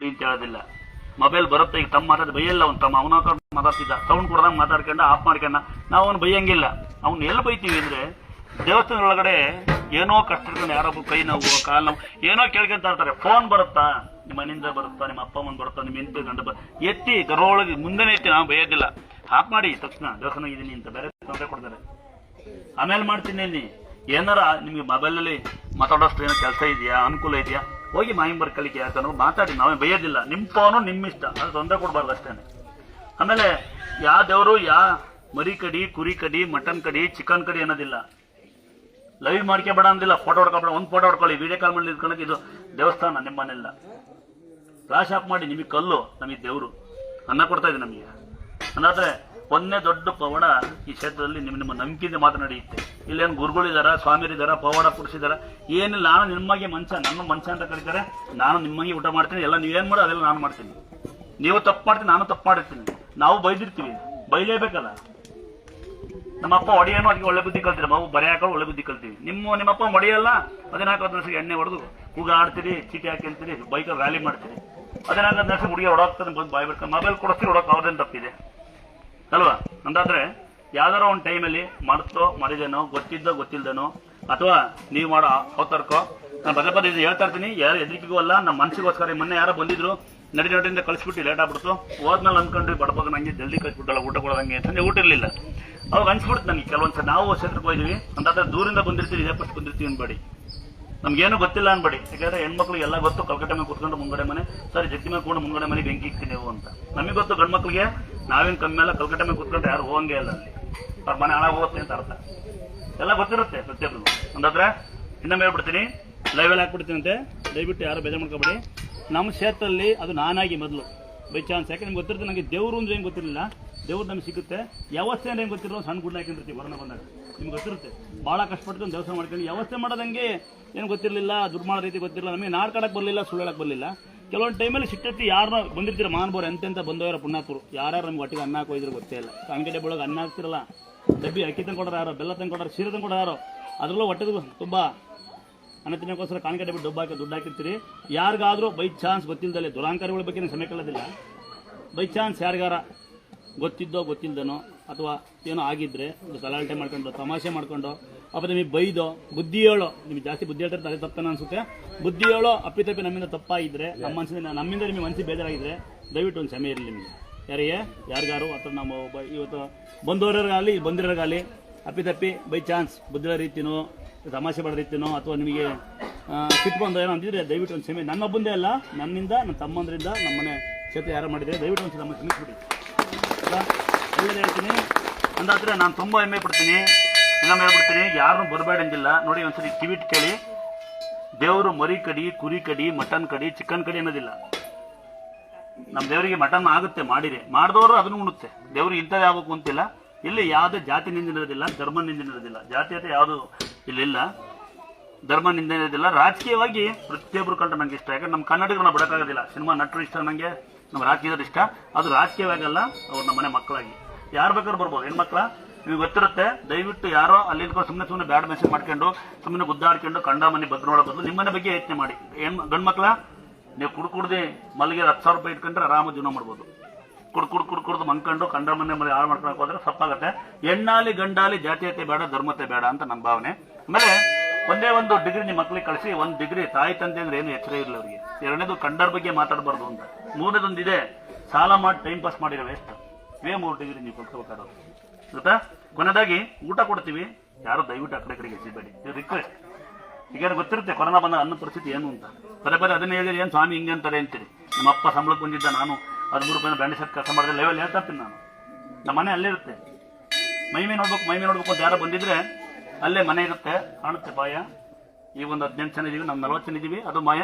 ಅಂತ ಹೇಳೋದಿಲ್ಲ. ಮೊಬೈಲ್ ಬರುತ್ತೆ, ಈಗ ತಮ್ಮ ಮಾತಾಡಿ ಬೈಯಲ್ಲ. ಅವ್ನು ತಮ್ಮ ಅವನ ಮಾತಾಡ್ತಿದ್ದ, ಸೌಂಡ್ ಕೊಡ್ದಂಗೆ ಮಾತಾಡ್ಕೊಂಡ ಆಫ್ ಮಾಡ್ಕೊಂಡ. ನಾವು ಅವ್ನು ಬೈಯಂಗಿಲ್ಲ. ಅವ್ನು ಎಲ್ಲಿ ಬೈತೀವಿ ಅಂದ್ರೆ ದೇವಸ್ಥಾನದ ಒಳಗಡೆ ಏನೋ ಕಷ್ಟ ಇಟ್ಕೊಂಡು ಯಾರೊಬ್ಬರು ಕೈ ನೋವು ಕಾಲು ನೋವು ಏನೋ ಕೇಳ್ಕೊಂತ ಇರ್ತಾರೆ. ಫೋನ್ ಬರುತ್ತಾ, ನಿಮ್ಮ ಮನೆಯಿಂದ ಬರುತ್ತಾ, ನಿಮ್ಮ ಅಪ್ಪ ಅಮ್ಮನ ಬರುತ್ತಾ, ನಿಮ್ಮ ಹೆಂಡತಿ ಗಂಡ ಎತ್ತಿ ಗರೊಳಗೆ ಮುಂದೆನೇ ಎತ್ತಿ ನಾವು ಬೈಯೋದಿಲ್ಲ. ಆಫ್ ಮಾಡಿ ತಕ್ಷಣ ದೇವಸ್ಥಾನ ಇದೀನಿ ಅಂತ ಬೇರೆ ತೊಂದರೆ ಕೊಡ್ತಾರೆ. ಆಮೇಲೆ ಮಾಡ್ತೀನಿ ನೀ ಏನಾರ ನಿಮ್ಗೆ ಮೊಬೈಲಲ್ಲಿ ಮಾತಾಡೋಷ್ಟು ಏನೋ ಕೆಲಸ ಇದೆಯಾ, ಅನುಕೂಲ ಇದೆಯಾ, ಹೋಗಿ ಮಾಹಿಂಬರ್ ಕಲಿಕೆ ಯಾಕಂದ್ರೆ ಮಾತಾಡಿ, ನಾವೇ ಬೈಯೋದಿಲ್ಲ. ನಿಮ್ಮ ಫೋನು ನಿಮ್ಮ ಇಷ್ಟ, ಅದು ತೊಂದರೆ ಕೊಡಬಾರ್ದು ಅಷ್ಟೇ. ಆಮೇಲೆ ಯಾವ ದೇವರು ಮರಿ ಕಡಿ, ಕುರಿ ಕಡಿ, ಮಟನ್ ಕಡಿ, ಚಿಕನ್ ಕಡಿ ಅನ್ನೋದಿಲ್ಲ. ಲೈವ್ ಮಾಡ್ಕೋಬೇಡ ಅಂದಿಲ್ಲ. ಫೋಟೋ ಹೊಡ್ಕೊಬೇಡ, ಒಂದು ಫೋಟೋ ಹೊಡ್ಕೊಳ್ಳಿ, ವಿಡಿಯೋ ಕಾಲ್ ಮಾಡಿ ಇಟ್ಕೊಳಕ್ಕೆ. ಇದು ದೇವಸ್ಥಾನ, ನಿಮ್ಮನೆಲ್ಲ ಫ್ಲಾಶ್ ಆಫ್ ಮಾಡಿ. ನಿಮಗೆ ಕಲ್ಲು, ನಮಗೆ ದೇವರು ಅನ್ನ ಕೊಡ್ತಾ ಇದೆ ನಮಗೆ. ಅಂದಾದ್ರೆ ಒಂದೇ ದೊಡ್ಡ ಪವಾಡ ಈ ಕ್ಷೇತ್ರದಲ್ಲಿ ನಿಮ್ಮ ನಂಬಿಕೆಯಿಂದ ಮಾತ್ರ ನಡೆಯುತ್ತೆ. ಇಲ್ಲೇನು ಗುರುಗಳಿದಾರ, ಸ್ವಾಮಿಯರಿದಾರ, ಪವಾಡ ಪುರುಷಿದಾರ ಏನಿಲ್ಲ. ನಾನು ನಿಮಗೆ ಮನುಷ್ಯ, ನನ್ನ ಮನುಷ್ಯ ಅಂತ ಕರೀತಾರೆ. ನಾನು ನಿಮ್ಮಂಗೆ ಊಟ ಮಾಡ್ತೀನಿ, ಎಲ್ಲ ನೀವೇನು ಮಾಡೋ ಅದೆಲ್ಲ ನಾನು ಮಾಡ್ತೀನಿ. ನೀವು ತಪ್ಪು ಮಾಡ್ತೀನಿ, ನಾನು ತಪ್ಪು ಮಾಡಿರ್ತೀನಿ. ನಾವು ಬೈದಿರ್ತೀವಿ, ಬೈಲೇಬೇಕಲ್ಲ. ನಮ್ಮಪ್ಪ ಹೊಡೆಯೋನು ಅದಕ್ಕೆ ಒಳ್ಳೆ ಬುದ್ಧಿ ಕಲ್ತೀರಿ, ನಾವು ಬರೆ ಹಾಕೋದು ಒಳ್ಳೆ ಬುದ್ಧಿ ಕಲ್ತೀವಿ. ನಿಮ್ಮಪ್ಪ ಹೊಡೆಯಲ್ಲ, 14 ವರ್ಷಕ್ಕೆ ಎಣ್ಣೆ ಹೊಡೆದು ಕೂಗ ಆಡ್ತೀರಿ, ಚೀಟಿ ಹಾಕಿರ್ತೀರಿ, ಬೈಕಲ್ಲಿ ರ್ಯಾಲಿ ಮಾಡ್ತೀರಿ. 14 ವರ್ಷ ಹುಡುಗಿ ಹೊಡೋಗ್ತದೆ, ಬಂದು ಬಾಯ್ ಬಿಡ್ಕೊಂಡು ಮೊಬೈಲ್ ಕೊಡಿಸ್ತೀರಿ, ಹೊಡೋಕೆ ಅವ್ರದ್ದೇನು ತಪ್ಪಿದೆ ಅಲ್ವಾ? ಅಂದಾದ್ರೆ ಯಾವ್ದಾರ ಒಂದು ಟೈಮಲ್ಲಿ ಮರ್ತೋ ಮರಿದೇನೋ, ಗೊತ್ತಿದ್ದೋ ಗೊತ್ತಿಲ್ದೇನೋ, ಅಥವಾ ನೀವು ಮಾಡೋ ಅವತರ್ಕೋ, ನಾನು ಪದೇ ಪದೇ ಹೇಳ್ತಾ ಇರ್ತೀನಿ. ಯಾರು ಎದ್ರಿಕೆಗೂ ಅಲ್ಲ, ನಮ್ಮ ಮನಸ್ಸಿಗೋಸ್ಕರ. ಮೊನ್ನೆ ಯಾರೋ ಬಂದಿದ್ರು, ನಡಿಯಿಂದ ಕಳಿಸ್ಬಿಟ್ಟು ಲೇಟ್ ಆಗ್ಬಿಡ್ತು. ಹೋದ್ಮೇಲೆ ಅಂದ್ಕೊಂಡ್ರಿ ಬಡಬಗ ನಂಗೆ ಜಲ್ದಿ ಕಳಿಸ್ಬಿಟ್ಟಲ್ಲ, ಊಟ ಕೊಡೋದಂಗೆ ಅಂತಂದ್ರೆ ಊಟ ಇರಲಿಲ್ಲ. ಅವಾಗ ಅನ್ಸ್ಬಿಡ್ತು ನನಗೆ ಕೆಲವೊಂದ್ಸಲ. ನಾವು ಕ್ಷೇತ್ರಕ್ಕೆ ಹೋಗಿದ್ವಿ ಅಂತಾದ್ರೆ ದೂರಿಂದ ಬಂದಿರ್ತೀವಿ, ಇದೇ ಫಸ್ಟ್ ಬಂದಿರ್ತೀವಿ ಅನ್ಬೇಡಿ, ನಮ್ಗೇನು ಗೊತ್ತಿಲ್ಲ ಅನ್ಬೇಡಿ. ಯಾಕಂದ್ರೆ ಹೆಣ್ಮಕ್ಳಿಗೆ ಎಲ್ಲ ಗೊತ್ತು, ಕಲ್ಕಟ್ಟೆ ಮೇಲೆ ಕುತ್ಕೊಂಡು ಮುಂಗಡೆ ಮನೆ, ಸರಿ ಜಗ್ಗಿ ಮೇಲೆ ಕೂಡ ಮುಂಗಡೆ ಮನೆ ಬೆಂಕಿ ಇಕ್ತೀನಿ ನೀವು ಅಂತ. ನಮಗೆ ಗೊತ್ತು ಗಂಡು ಮಕ್ಳಿಗೆ ನಾವೇನು ಕಮ್ಮಿ ಮೇಲೆ ಕಲ್ಕಟ್ಟೆ ಮೇಲೆ ಕುತ್ಕೊಂಡ್ರೆ ಯಾರು ಹೋಗಂಗೆ ಇಲ್ಲ, ಅಲ್ಲಿ ಅವ್ರ ಮನೆ ಹಾಳಾಗಿ ಹೋಗುತ್ತೆ ಅಂತ ಅರ್ಥ. ಎಲ್ಲ ಗೊತ್ತಿರುತ್ತೆ ಪ್ರತಿಯೊಬ್ಬರು. ಅಂದಾದ್ರೆ ಇನ್ನೊಮ್ಮೆ ಹೇಳ್ಬಿಡ್ತೀನಿ, ಲೈವಲ್ಲಿ ಹಾಕ್ಬಿಡ್ತೀನಿ ಅಂತೆ, ದಯವಿಟ್ಟು ಯಾರು ಬೇಜಾರು ಮಾಡ್ಕೊಬೇಡಿ. ನಮ್ಮ ಕ್ಷೇತ್ರದಲ್ಲಿ ಅದು ನಾನಾಗಿ ಮೊದಲು ಬೈ ಚಾನ್ಸ್, ಯಾಕೆ ನಿಮ್ಗೆ ಗೊತ್ತಿರುತ್ತೆ. ನನಗೆ ದೇವರು ಅಂದ್ರೆ ಏನು ಗೊತ್ತಿರಲಿಲ್ಲ, ದೇವ್ರು ನಮ್ಗೆ ಸಿಗುತ್ತೆ. ವ್ಯವಸ್ಥೆ ಅಂದ್ರೆ ಏನು ಗೊತ್ತಿರೋ, ಸಣ್ಣ ಗುಡ್ಡ ಹಾಕಿರ್ತೀವಿ ಹೊರನ ಬಂದಾಗ, ನಿಮ್ಗೆ ಗೊತ್ತಿರುತ್ತೆ. ಭಾಳ ಕಷ್ಟಪಟ್ಟು ದೇವಸ್ಥಾನ ಮಾಡ್ಕೊಂಡು ವ್ಯವಸ್ಥೆ ಮಾಡೋದಂಗೆ ಏನು ಗೊತ್ತಿರಲಿಲ್ಲ, ದುಡ್ಡು ಮಾಡೋ ರೀತಿ ಗೊತ್ತಿರಲಿಲ್ಲ. ನಮಗೆ ನಾಡ್ಕಾಡಕ್ಕೆ ಬರಲಿಲ್ಲ, ಸುಳ್ಳಕ್ಕೆ ಬರಲಿಲ್ಲ. ಕೆಲವೊಂದು ಟೈಮಲ್ಲಿ ಸಿಟ್ಟತ್ತಿ ಯಾರನ್ನ ಬಂದಿರ್ತೀರ ಮಾನ್ಬೋರು, ಎಂತೆಂತ ಬಂದವರ ಪುಣ್ಯಾತರು, ಯಾರ್ಯಾರು ನಮ್ಗೆ ಒಟ್ಟಿಗೆ ಅನ್ನ ಹಾಕೋಯ್ದ್ರೆ ಗೊತ್ತೇ ಇಲ್ಲ. ಕಾಂಗೆಡೆ ಬೆಳಗ್ಗೆ ಅನ್ನ ಹಾಕ್ತಿರಲ್ಲ, ಡಬ್ಬಿ ಅಕ್ಕಿ ತಂದು ಕೊಡೋರು ಯಾರೋ, ಬೆಲ್ಲ ತಂದು ಕೊಡೋರು, ಸೀರೆ ತಂದು ಕೊಡೋರು ಯಾರೋ, ಅದರಲ್ಲೂ ಹೊಟ್ಟೆದು ತುಂಬ ಅನ್ನ ತಿನ್ನೋಕ್ಕೋಸ್ಕರ ಕಾಣಿಕೆ ಬಿಟ್ಟು ದುಡ್ಡು ಹಾಕಿರ್ತೀರಿ. ಯಾರಿಗಾದರೂ ಬೈ ಚಾನ್ಸ್ ಗೊತ್ತಿಲ್ಲದಲ್ಲೇ, ದುರಾಂಕಾರಿಗಳ ಬಗ್ಗೆ ಸಮಯ ಕೇಳೋದಿಲ್ಲ, ಬೈ ಚಾನ್ಸ್ ಯಾರಿಗಾರ ಗೊತ್ತಿದ್ದೋ ಗೊತ್ತಿಲ್ದನೋ ಅಥವಾ ಏನೋ ಆಗಿದ್ರೆ ಗಲಾಟೆ ಮಾಡ್ಕೊಂಡು, ತಮಾಷೆ ಮಾಡ್ಕೊಂಡು, ಅಥವಾ ನಿಮಗೆ ಬೈದೋ, ಬುದ್ಧಿ ಹೇಳೋ, ನಿಮಗೆ ಜಾಸ್ತಿ ಬುದ್ಧಿ ಹೇಳ್ತಾರೆ ಅದೇ ತಪ್ಪೇನೋ ಅನ್ಸುತ್ತೆ, ಬುದ್ಧಿ ಹೇಳೋ ಅಪ್ಪಿತಪ್ಪಿ ನಮ್ಮಿಂದ ತಪ್ಪಾಗಿದ್ರೆ, ನಮ್ಮಿಂದ ನಿಮಗೆ ಮನಸ್ಸಿಗೆ ಬೇಜಾರಾಗಿದ್ರೆ ದಯವಿಟ್ಟು ಒಂದು ಕ್ಷಮೆ ಇರಲಿ ನಿಮಗೆ. ಯಾರಿಗಾರು ಅಥವಾ ನಮ್ಮ ಇವತ್ತು ಬಂದವರಿಗಾಗಲಿ ಬಂದಿರೋರಿಗಾಗಲಿ ಅಪ್ಪಿತಪ್ಪಿ ಬೈ ಚಾನ್ಸ್ ಬುದ್ಧಿರೋ ರೀತಿನೋ, ತಮಾಷೆ ಮಾಡೋ ರೀತಿನೋ, ಅಥವಾ ನಿಮಗೆ ಸಿಟ್ಟು ಬಂದು ಏನೋ ಅಂದಿದ್ರೆ ದಯವಿಟ್ಟು ಒಂದು ಕ್ಷಮೆ. ನನ್ನೊಬ್ಬಂದೇ ಅಲ್ಲ, ನನ್ನಿಂದ, ನನ್ನ ತಮ್ಮಂದ್ರಿಂದ, ನಮ್ಮನೆ ಕ್ಷೇತ್ರ ಯಾರು ಮಾಡಿದರೆ ದಯವಿಟ್ಟು ಒಂದು ನಮ್ಮ ಕ್ಷಮಿಸ್ಬಿಡಿ. ಒಳ್ಳೇದು ಹೇಳ್ತೀನಿ. ಅಂದಾದ್ರೆ ನಾನು ತುಂಬ ಹೆಮ್ಮೆ ಪಡ್ತೀನಿ. ಇನ್ನೊಮ್ಮೆ ಹೇಳ್ಬಿಡ್ತೀನಿ, ಯಾರನ್ನೂ ಬರಬೇಡಂಗಿಲ್ಲ. ನೋಡಿ ಒಂದ್ಸರಿ ಕಿವಿಟ್ ಕೇಳಿ, ದೇವರು ಮರಿ ಕಡಿ, ಕುರಿ ಕಡಿ, ಮಟನ್ ಕಡಿ, ಚಿಕನ್ ಕಡಿ ಅನ್ನೋದಿಲ್ಲ. ನಮ್ಮ ದೇವರಿಗೆ ಮಟನ್ ಆಗುತ್ತೆ ಮಾಡಿರಿ, ಮಾಡಿದವರು ಅದನ್ನು ಉಣುತ್ತೆ. ದೇವ್ರಿಗೆ ಇಂಥದ್ದು ಆಗಬೇಕು ಅಂತಿಲ್ಲ. ಇಲ್ಲಿ ಯಾವುದೇ ಜಾತಿ ನಿಂದಿರೋದಿಲ್ಲ, ಧರ್ಮ ನಿಂದಿರೋದಿಲ್ಲ, ಜಾತೀಯತೆ ಯಾವುದು ಇಲ್ಲಿಲ್ಲ, ಧರ್ಮ ನಿಂದಿರೋದಿಲ್ಲ. ರಾಜಕೀಯವಾಗಿ ಪ್ರತಿಯೊಬ್ಬರು ಕಂಡ್ರೆ ನಂಗೆ ಇಷ್ಟ. ಯಾಕಂದ್ರೆ ನಮ್ಮ ಕನ್ನಡಿಗರು ನಾವು ಬಿಡೋಕ್ಕಾಗೋದಿಲ್ಲ. ಸಿನಿಮಾ ನಟರು ಇಷ್ಟ ನನಗೆ, ನಮ್ಮ ರಾಜಕೀಯದವ್ರು ಇಷ್ಟ. ಅದು ರಾಜಕೀಯವಾಗಲ್ಲ, ಅವ್ರು ನಮ್ಮ ಮನೆ ಮಕ್ಕಳಾಗಿ ಯಾರು ಬೇಕಾದ್ರೂ ಬರ್ಬೋದು. ಹೆಣ್ಮಕ್ಳ ನಿಮ್ಗೆ ಗೊತ್ತಿರುತ್ತೆ. ದಯವಿಟ್ಟು ಯಾರೋ ಅಲ್ಲಿ ಸುಮ್ಮನೆ ಬ್ಯಾಡ್ ಮೆಸೇಜ್ ಮಾಡ್ಕೊಂಡು, ಸುಮ್ಮನೆ ಗುದ್ದಾಡ್ಕೊಂಡು ಕಂಡ ಮನೆ ಬದ್ ನೋಡೋ ಬದಲು ನಿಮ್ಮನೆ ಬಗ್ಗೆ ಯೋಚನೆ ಮಾಡಿ. ಗಂಡು ಮಕ್ಳ ನೀವು ಕುಡ್ದೆ ಮಲ್ಲಿಗೆ 10,000 ರೂಪಾಯಿ ಇಟ್ಕೊಂಡ್ರೆ ಆರಾಮ ಜೀವನ ಮಾಡ್ಬೋದು. ಕುಡ್ದು ಮಂಕೊಂಡು ಕಂಡ ಮನೆ ಮನೆ ಹಾಳು ಮಾಡ್ಕೊಳಕ್ ಹೋದ್ರೆ ತಪ್ಪಾಗುತ್ತೆ. ಹೆಣ್ಣಾಲಿ ಗಂಡಾಲಿ ಜಾತೀಯತೆ ಬೇಡ, ಧರ್ಮತೆ ಬೇಡ ಅಂತ ನನ್ನ ಭಾವನೆ. ಆಮೇಲೆ ಒಂದೇ ಒಂದು ಡಿಗ್ರಿ ನಿಮ್ಮ ಮಕ್ಳಿಗೆ ಕಳಿಸಿ, 1 ಡಿಗ್ರಿ ತಾಯಿ ತಂದೆ ಅಂದ್ರೆ ಏನು ಎಚ್ಚರ ಇರಲಿ ಅವರಿಗೆ. 2ನೇದು ಕಂಡರ ಬಗ್ಗೆ ಮಾತಾಡಬಾರ್ದು ಅಂತ. 3ನೇದೊಂದಿದೆ, ಸಾಲ ಮಾಡಿ ಟೈಮ್ ಪಾಸ್ ಮಾಡಿರೋ ವೇಸ್ಟ್. 3 ಡಿಗ್ರಿ ನೀವು ಕೊಡ್ಕೋಬೇಕಾದ್ರು ಗೊತ್ತಾ. ಕೊನೆಯದಾಗಿ ಊಟ ಕೊಡ್ತೀವಿ, ಯಾರು ದಯವಿಟ್ಟು ಆ ಕಡೆಗೆ ಹೆಚ್ಚಿಬೇಡಿ. ರಿಕ್ವೆಸ್ಟ್. ಈಗ ಗೊತ್ತಿರುತ್ತೆ ಕೊರೋನಾ ಬಂದ ಅನ್ನ ಪರಿಸ್ಥಿತಿ ಏನು ಅಂತ. ಪದೇ ಅದನ್ನ ಹೇಳಿದ್ರೆ ಏನು ಸ್ವಾಮಿ ಹಿಂಗೆ ಅಂತಾರೆ ಅಂತೀರಿ. ನಮ್ಮ ಅಪ್ಪ ಸಂಬಳಕ್ಕೆ ಬಂದಿದ್ದ, ನಾನು 13 ರೂಪಾಯಿನ ಬ್ಯಾಂಡ್ ಶರ್ಟ್ ಕೆಲಸ ಮಾಡಿದ್ರೆ ಲೆವೆಲ್ ಹೇಳ್ತಾ ಇರ್ತೀನಿ ನಾನು. ನಮ್ಮ ಮನೆ ಅಲ್ಲೇ ಇರುತ್ತೆ. ಮೈಮೆ ನೋಡ್ಬೇಕು ಅಂತ ಯಾರೋ ಬಂದಿದ್ರೆ ಅಲ್ಲೇ ಮನೆ ಇರುತ್ತೆ, ಕಾಣುತ್ತೆ ಬಾಯ. ಈ ಒಂದು 18 ಜನ ಇದೀವಿ, ನಾವು 40 ಜನ ಇದೀವಿ, ಅದು ಮಾಯ.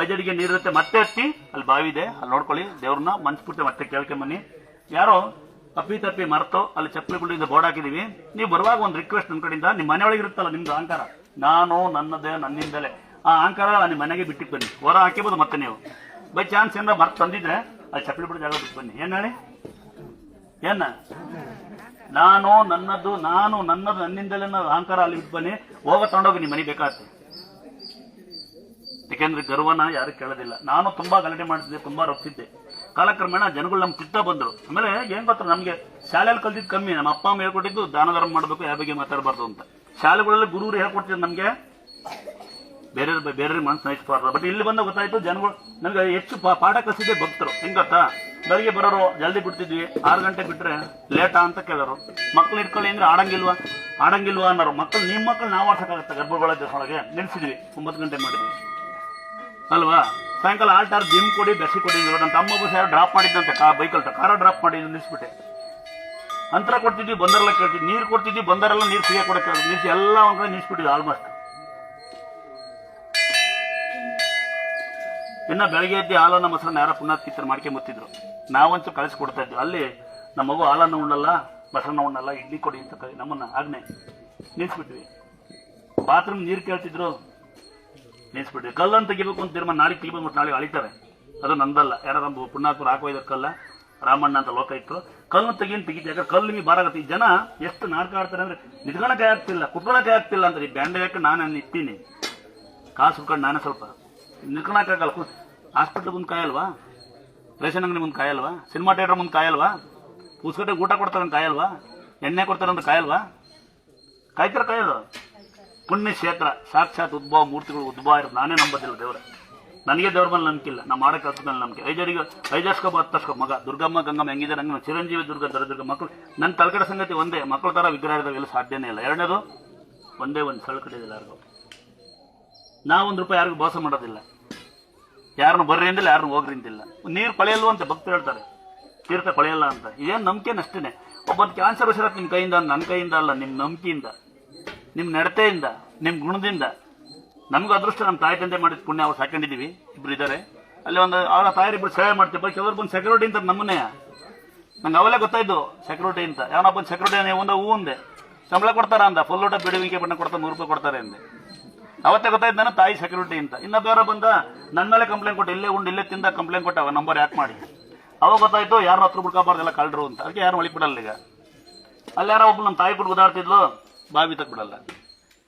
5 ಅಡಿಗೆ ನೀರಿರುತ್ತೆ, ಮತ್ತೆ ಹತ್ತಿ ಅಲ್ಲಿ ಬಾವಿ ಇದೆ, ಅಲ್ಲಿ ನೋಡ್ಕೊಳ್ಳಿ ದೇವ್ರನ್ನ ಮನ್ಸ್ಬಿಟ್ಟು ಮತ್ತೆ ಕೇಳ್ಕೊಂಬನ್ನಿ. ಯಾರೋ ತಪ್ಪಿ ಮರ್ತೋ ಅಲ್ಲಿ ಚಪ್ಪಲಿಗಳಿಂದ ಬೋರ್ಡ್ ಹಾಕಿದೀವಿ. ನೀವು ಬರುವಾಗ ಒಂದು ರಿಕ್ವೆಸ್ಟ್ ನನ್ನ ಕಡೆಯಿಂದ, ನಿಮ್ಮ ಮನೆಯೊಳಗೆ ಇರುತ್ತಲ್ಲ ನಿಮ್ದು ಅಹಂಕಾರ, ನಾನು ನನ್ನದೇ ನನ್ನಿಂದಲೇ, ಆ ಅಹಂಕಾರ ನಿಮ್ಮ ಮನೆಗೆ ಬಿಟ್ಟಿಗೆ ಬನ್ನಿ. ಹೊರ ಹಾಕಿಬೋದು. ಮತ್ತೆ ನೀವು ಬೈ ಚಾನ್ಸ್ ಏನಾರ ಮರ್ತು ತಂದಿದ್ರೆ ಅಲ್ಲಿ ಚಪ್ಪಲಿ ಬಿಟ್ಟು ಜಾಗ ಬಿಟ್ಟು ಬನ್ನಿ. ಏನ್ ಹೇಳಿ, ಏನ ನಾನು ನನ್ನದು ನನ್ನಿಂದಲೇ ಅಹಂಕಾರ ಅಲ್ಲಿ ಬಿಟ್ಟು ಬನ್ನಿ. ಹೋಗ ತಗೊಂಡೋಗಿ ನಿಮ್ಮ ಮನೆಗೆ ಬೇಕಾಗ್ತದೆ. ಯಾಕೆಂದ್ರೆ ಗರ್ವನ ಯಾರು ಕೇಳೋದಿಲ್ಲ. ನಾನು ತುಂಬಾ ಗಲಾಟೆ ಮಾಡ್ತಿದ್ದೆ, ತುಂಬಾ ರೊಕ್ತಿದ್ದೆ. ಕಾಲಕ್ರಮೇಣ ಜನಗಳು ನಮ್ಗೆ ತಿತ್ತ ಬಂದ್ರು. ಆಮೇಲೆ ಏನ್ ಗೊತ್ತಾ, ನಮ್ಗೆ ಶಾಲೆಯಲ್ಲಿ ಕಲ್ತಿದ್ದು ಕಮ್ಮಿ. ನಮ್ಮ ಅಪ್ಪ ಅಮ್ಮ ಹೇಳ್ಕೊಟ್ಟಿದ್ದು ದಾನ ಧರ್ಮ ಮಾಡಬೇಕು, ಯಾರ ಬಗ್ಗೆ ಮಾತಾಡಬಾರ್ದು ಅಂತ. ಶಾಲೆಗಳಲ್ಲಿ ಗುರುರು ಹೇಳ್ಕೊಡ್ತಿದ್ರು ನಮ್ಗೆ ಬೇರೆ ಮನಸ್ಸು ನಯಿಸಬಾರ್ದು. ಬಟ್ ಇಲ್ಲಿ ಬಂದ ಗೊತ್ತಾಯ್ತು, ಜನಗಳು ನಮ್ಗೆ ಹೆಚ್ಚು ಪಾಠ ಕಲಿಸಿದ್ದೆ ಭಕ್ತರು. ಹೆಂಗ್ ಗೊತ್ತಾ, ಬೆಳಿಗ್ಗೆ ಬರೋರು ಜಲ್ದಿ ಬಿಡ್ತಿದ್ವಿ, 6 ಗಂಟೆ ಬಿಟ್ರೆ ಲೇಟಾ ಅಂತ ಕೇಳೋರು. ಮಕ್ಳು ಇಟ್ಕೊಳ್ಳಿ ಅಂದ್ರೆ ಆಡಂಗಿಲ್ವಾ ಅನ್ನೋರು. ಮಕ್ಕಳು ನಿಮ್ಮ ಮಕ್ಕಳು ನಾವು ಆಡ್ಸಕ್ಕಾಗತ್ತೆ, ಗರ್ಭಗಳ ಒಳಗೆ ನಿಲ್ಸಿದ್ವಿ, 9 ಗಂಟೆ ಮಾಡಿದ್ವಿ ಅಲ್ವಾ. ಸಾಯಂಕಾಲ ಆಲ್ಟಾರ್ ಜಿಮ್ ಕೊಡಿ, ಬೆಸಿ ಕೊಡಿ. ನನ್ನ ತಮ್ಮ ಬಸ್ ಯಾರು ಡ್ರಾಪ್ ಮಾಡಿದ್ದಂತೆ, ಬೈಕಲ್ ಕಾರ ಡ್ರಾಪ್ ಮಾಡಿ ನಿಲ್ಸ್ಬಿಟ್ಟೆ. ಅಂತರ ಕೊಡ್ತಿದ್ವಿ, ಬಂದರೆಲ್ಲ ಕೇಳ್ತಿದ್ವಿ. ನೀರು ಕೊಡ್ತಿದ್ವಿ, ಬಂದರೆಲ್ಲ ನೀರು ಫ್ರೀಯಾಗಿ ಕೊಡಕ್ಕೆ ನಿಲ್ಸಿ ಎಲ್ಲ ಒಂದ್ ಕಡೆ ನಿಲ್ಸ್ಬಿಟ್ಟಿದ್ವಿ ಆಲ್ಮೋಸ್ಟ್. ಇನ್ನು ಬೆಳಗ್ಗೆ ಎದ್ದು ಹಾಲನ್ನ ಮೊಸರನ್ನ ಯಾರೋ ಪುಣ್ಯಾತ್ಕಿತ್ತರು ಮಾಡ್ಕೊಂಬತ್ತಿದ್ರು, ನಾವಂತೂ ಕಳಿಸ್ಕೊಡ್ತಾ ಇದ್ವಿ. ಅಲ್ಲಿ ನಮ್ಮ ಮಗು ಹಾಲನ್ನು ಉಣ್ಣಲ್ಲ, ಮೊಸರನ್ನ ಉಣ್ಣಲ್ಲ, ಇಡ್ಲಿ ಕೊಡಿ ಅಂತ ನಮ್ಮನ್ನ ಆಜ್ಞೆ ನಿಲ್ಸ್ಬಿಟ್ವಿ. ಬಾತ್ರೂಮ್ ನೀರು ಕೇಳ್ತಿದ್ರು, ನಿಲ್ಸ್ಬಿಟ್ವಿ. ಕಲ್ಲನ್ನು ತೆಗಿಬೇಕು ಅಂತ ತೀರ್ಮಾನ, ನಾಳೆ ತೆಗಿಬೇಕು ಮತ್ತು ನಾಳೆ ಅಳಿತಾರೆ. ಅದು ನಂದಲ್ಲ, ಯಾರೋ ನಮ್ಮ ಪುಣ್ಯಾತ್ಮರು ಹಾಕೋಯ್ದಾರ ಕಲ್ಲ, ರಾಮಣ್ಣ ಅಂತ ಲೋಕ ಇತ್ತು. ಕಲ್ಲನ್ನು ತೆಗೀತಿ. ಯಾಕಂದ್ರೆ ಕಲ್ಲು ನಿಮಗೆ ಬಾರಾಗತ್ತೆ. ಈ ಜನ ಎಷ್ಟು ನಾಟಕ ಆಡ್ತಾರೆ ಅಂದ್ರೆ, ನಿಂತ್ಕೊಳಕ್ಕೆ ಆಗ್ತಿಲ್ಲ, ಕುತ್ಕೊಳಕ್ಕೆ ಆಗ್ತಿಲ್ಲ ಅಂತ. ಈ ಬ್ಯಾಂಡ್ ಯಾಕೆ ನಾನು ಇತ್ತೀನಿ, ಕಾಸು ಹುಡ್ಕೊಂಡು ನಾನೇ ಸ್ವಲ್ಪ ನಿಲ್ಕೊಳಕ್ಕಾಗಲ್ಲ. ಹಾಸ್ಪಿಟ್ಲ್ ಮುಂದೆ ಕಾಯಲ್ವಾ, ರೇಷನ್ ಅಂಗಡಿ ಮುಂದೆ ಕಾಯಲ್ವಾ, ಸಿನಿಮಾ ಥಿಯೇಟರ್ ಮುಂದೆ ಕಾಯಲ್ವಾ, ಪುಸ್ತಕಕ್ಕೆ ಊಟ ಕೊಡ್ತಾರಂತ ಕಾಯಲ್ವಾ, ಎಣ್ಣೆ ಕೊಡ್ತಾರಂತ ಕಾಯಲ್ವಾ, ಕಾಯಲ್ವ. ಪುಣ್ಯ ಕ್ಷೇತ್ರ ಸಾಕ್ಷಾತ್ ಉದ್ಭವ ಮೂರ್ತಿಗಳು ಉದ್ಭವ ಇರೋದು ನಾನೇ ನಂಬೋದಿಲ್ಲ ದೇವ್ರ. ನನಗೆ ದೇವ್ರ ಮೇಲೆ ನಂಬಿಕಿಲ್ಲ, ನಾ ಮಾಡೋ ಕೆಲಸದ ಮೇಲೆ ನಂಬಿಕೆ. ಐದರ್ಸ್ಕೊಬ್ಬ 10 ಮಗ ದುರ್ಗಮ್ಮ ಗಂಗಮ್ಮ ಹೆಂಗಿದ್ದಾರೆ ಹಂಗೆ ಚಿರಂಜೀವಿ ದುರ್ಗ ಮಕ್ಕಳು. ನನ್ನ ತಲೆಕಡೆ ಸಂಗತಿ ಒಂದೇ, ಮಕ್ಕಳ ಥರ ವಿಗ್ರಹ ಇರೋದೆಲ್ಲ ಸಾಧ್ಯನೇ ಇಲ್ಲ. ಎರಡನೇದು ಒಂದೇ ಒಂದು ಸಳಕಡಿದಿಲ್ಲ ಯಾರಿಗೂ. ನಾವು ₹1 ಯಾರಿಗೂ ಮೋಸ ಮಾಡೋದಿಲ್ಲ, ಯಾರನ್ನು ಬರ್ರಿ ಅಂದಿಲ್ಲ, ಯಾರನ್ನು ಹೋಗ್ರಿ ಅಂತಿಲ್ಲ. ನೀರು ಕೊಳೆಯಲ್ವ ಅಂತ ಭಕ್ತರು ಹೇಳ್ತಾರೆ, ತೀರ್ಥ ಕೊಳೆಯಲ್ಲ ಅಂತ. ಇದೇನು ನಂಬಿಕೆನ ಅಷ್ಟೇನೆ. ಒಬ್ಬೊಂದು ಕ್ಯಾನ್ಸರ್ ಹುಷಾರತ್ ನಿಮ್ಮ ಕೈಯಿಂದ, ನನ್ನ ಕೈಯಿಂದ ಅಲ್ಲ, ನಿಮ್ಮ ನಂಬಿಕೆಯಿಂದ, ನಿಮ್ಮ ನಡತೆಯಿಂದ, ನಿಮ್ಮ ಗುಣದಿಂದ. ನಮಗೂ ಅದೃಷ್ಟ, ನಮ್ಮ ತಾಯಿ ತಂದೆ ಮಾಡಿದ ಪುಣ್ಯ ಅವ್ರು ಸಾಕೊಂಡಿದ್ದೀವಿ. ಇಬ್ರು ಇದ್ದಾರೆ ಅಲ್ಲಿ. ಒಂದು ಅವರ ತಾಯಿರಿಬ್ರು ಸೇವೆ ಮಾಡ್ತೀವಿ. ಕೆಲವರು ಬಂದು ಸೆಕ್ಯೂರಿಟಿ ಅಂತ ನಮ್ಮನ್ನೇ, ನಂಗೆ ಅವಲೇ ಗೊತ್ತಾಯ್ತು ಸೆಕ್ಯೂರಿಟಿ ಅಂತ. ಯಾವನೊಬ್ಬ ಸೆಕ್ಯೂರಿಟಿ ಒಂದು ಹೂ ಒಂದೆ ಸಂಬಳ ಕೊಡ್ತಾರ ಅಂದ, ಫುಲ್ ಊಟ ಬಿಡುವಿಕೆ ಬಣ್ಣ ಕೊಡ್ತಾರೆ, ₹100 ಕೊಡ್ತಾರೆ ಅಂದೆ. ಅವತ್ತೇ ಗೊತ್ತಾಯ್ತು ನಾನು ತಾಯಿ ಸೆಕ್ಯೂರಿಟಿ ಅಂತ. ಇನ್ನೊಬ್ಬ ಯಾರೋ ಬಂದ ನನ್ನ ಮೇಲೆ ಕಂಪ್ಲೇಂಟ್ ಕೊಟ್ಟು, ಇಲ್ಲೇ ಉಂಡು ಇಲ್ಲೇ ತಿಂದ ಕಂಪ್ಲೇಂಟ್ ಕೊಟ್ಟ, ನಂಬರ್ ಯಾಕೆ ಮಾಡಿ. ಅವಾಗ ಗೊತ್ತಾಯ್ತು ಯಾರು ಹತ್ರ ಬಿಡ್ಕೋಬಾರ್ದೆಲ್ಲ ಕಳ್ರು ಅಂತ. ಅದಕ್ಕೆ ಯಾರು ಒಳಗೆ ಬಿಡಲ್ಲ. ಈಗ ಅಲ್ಲಿ ಯಾರೋ ಒಬ್ಬ ನಮ್ಮ ತಾಯಿ ಬಿಟ್ಟು ಓದಾಡ್ತಿದ್ಲು, ಬಾವಿ ತಕ್ ಬಿಡಲ್ಲ.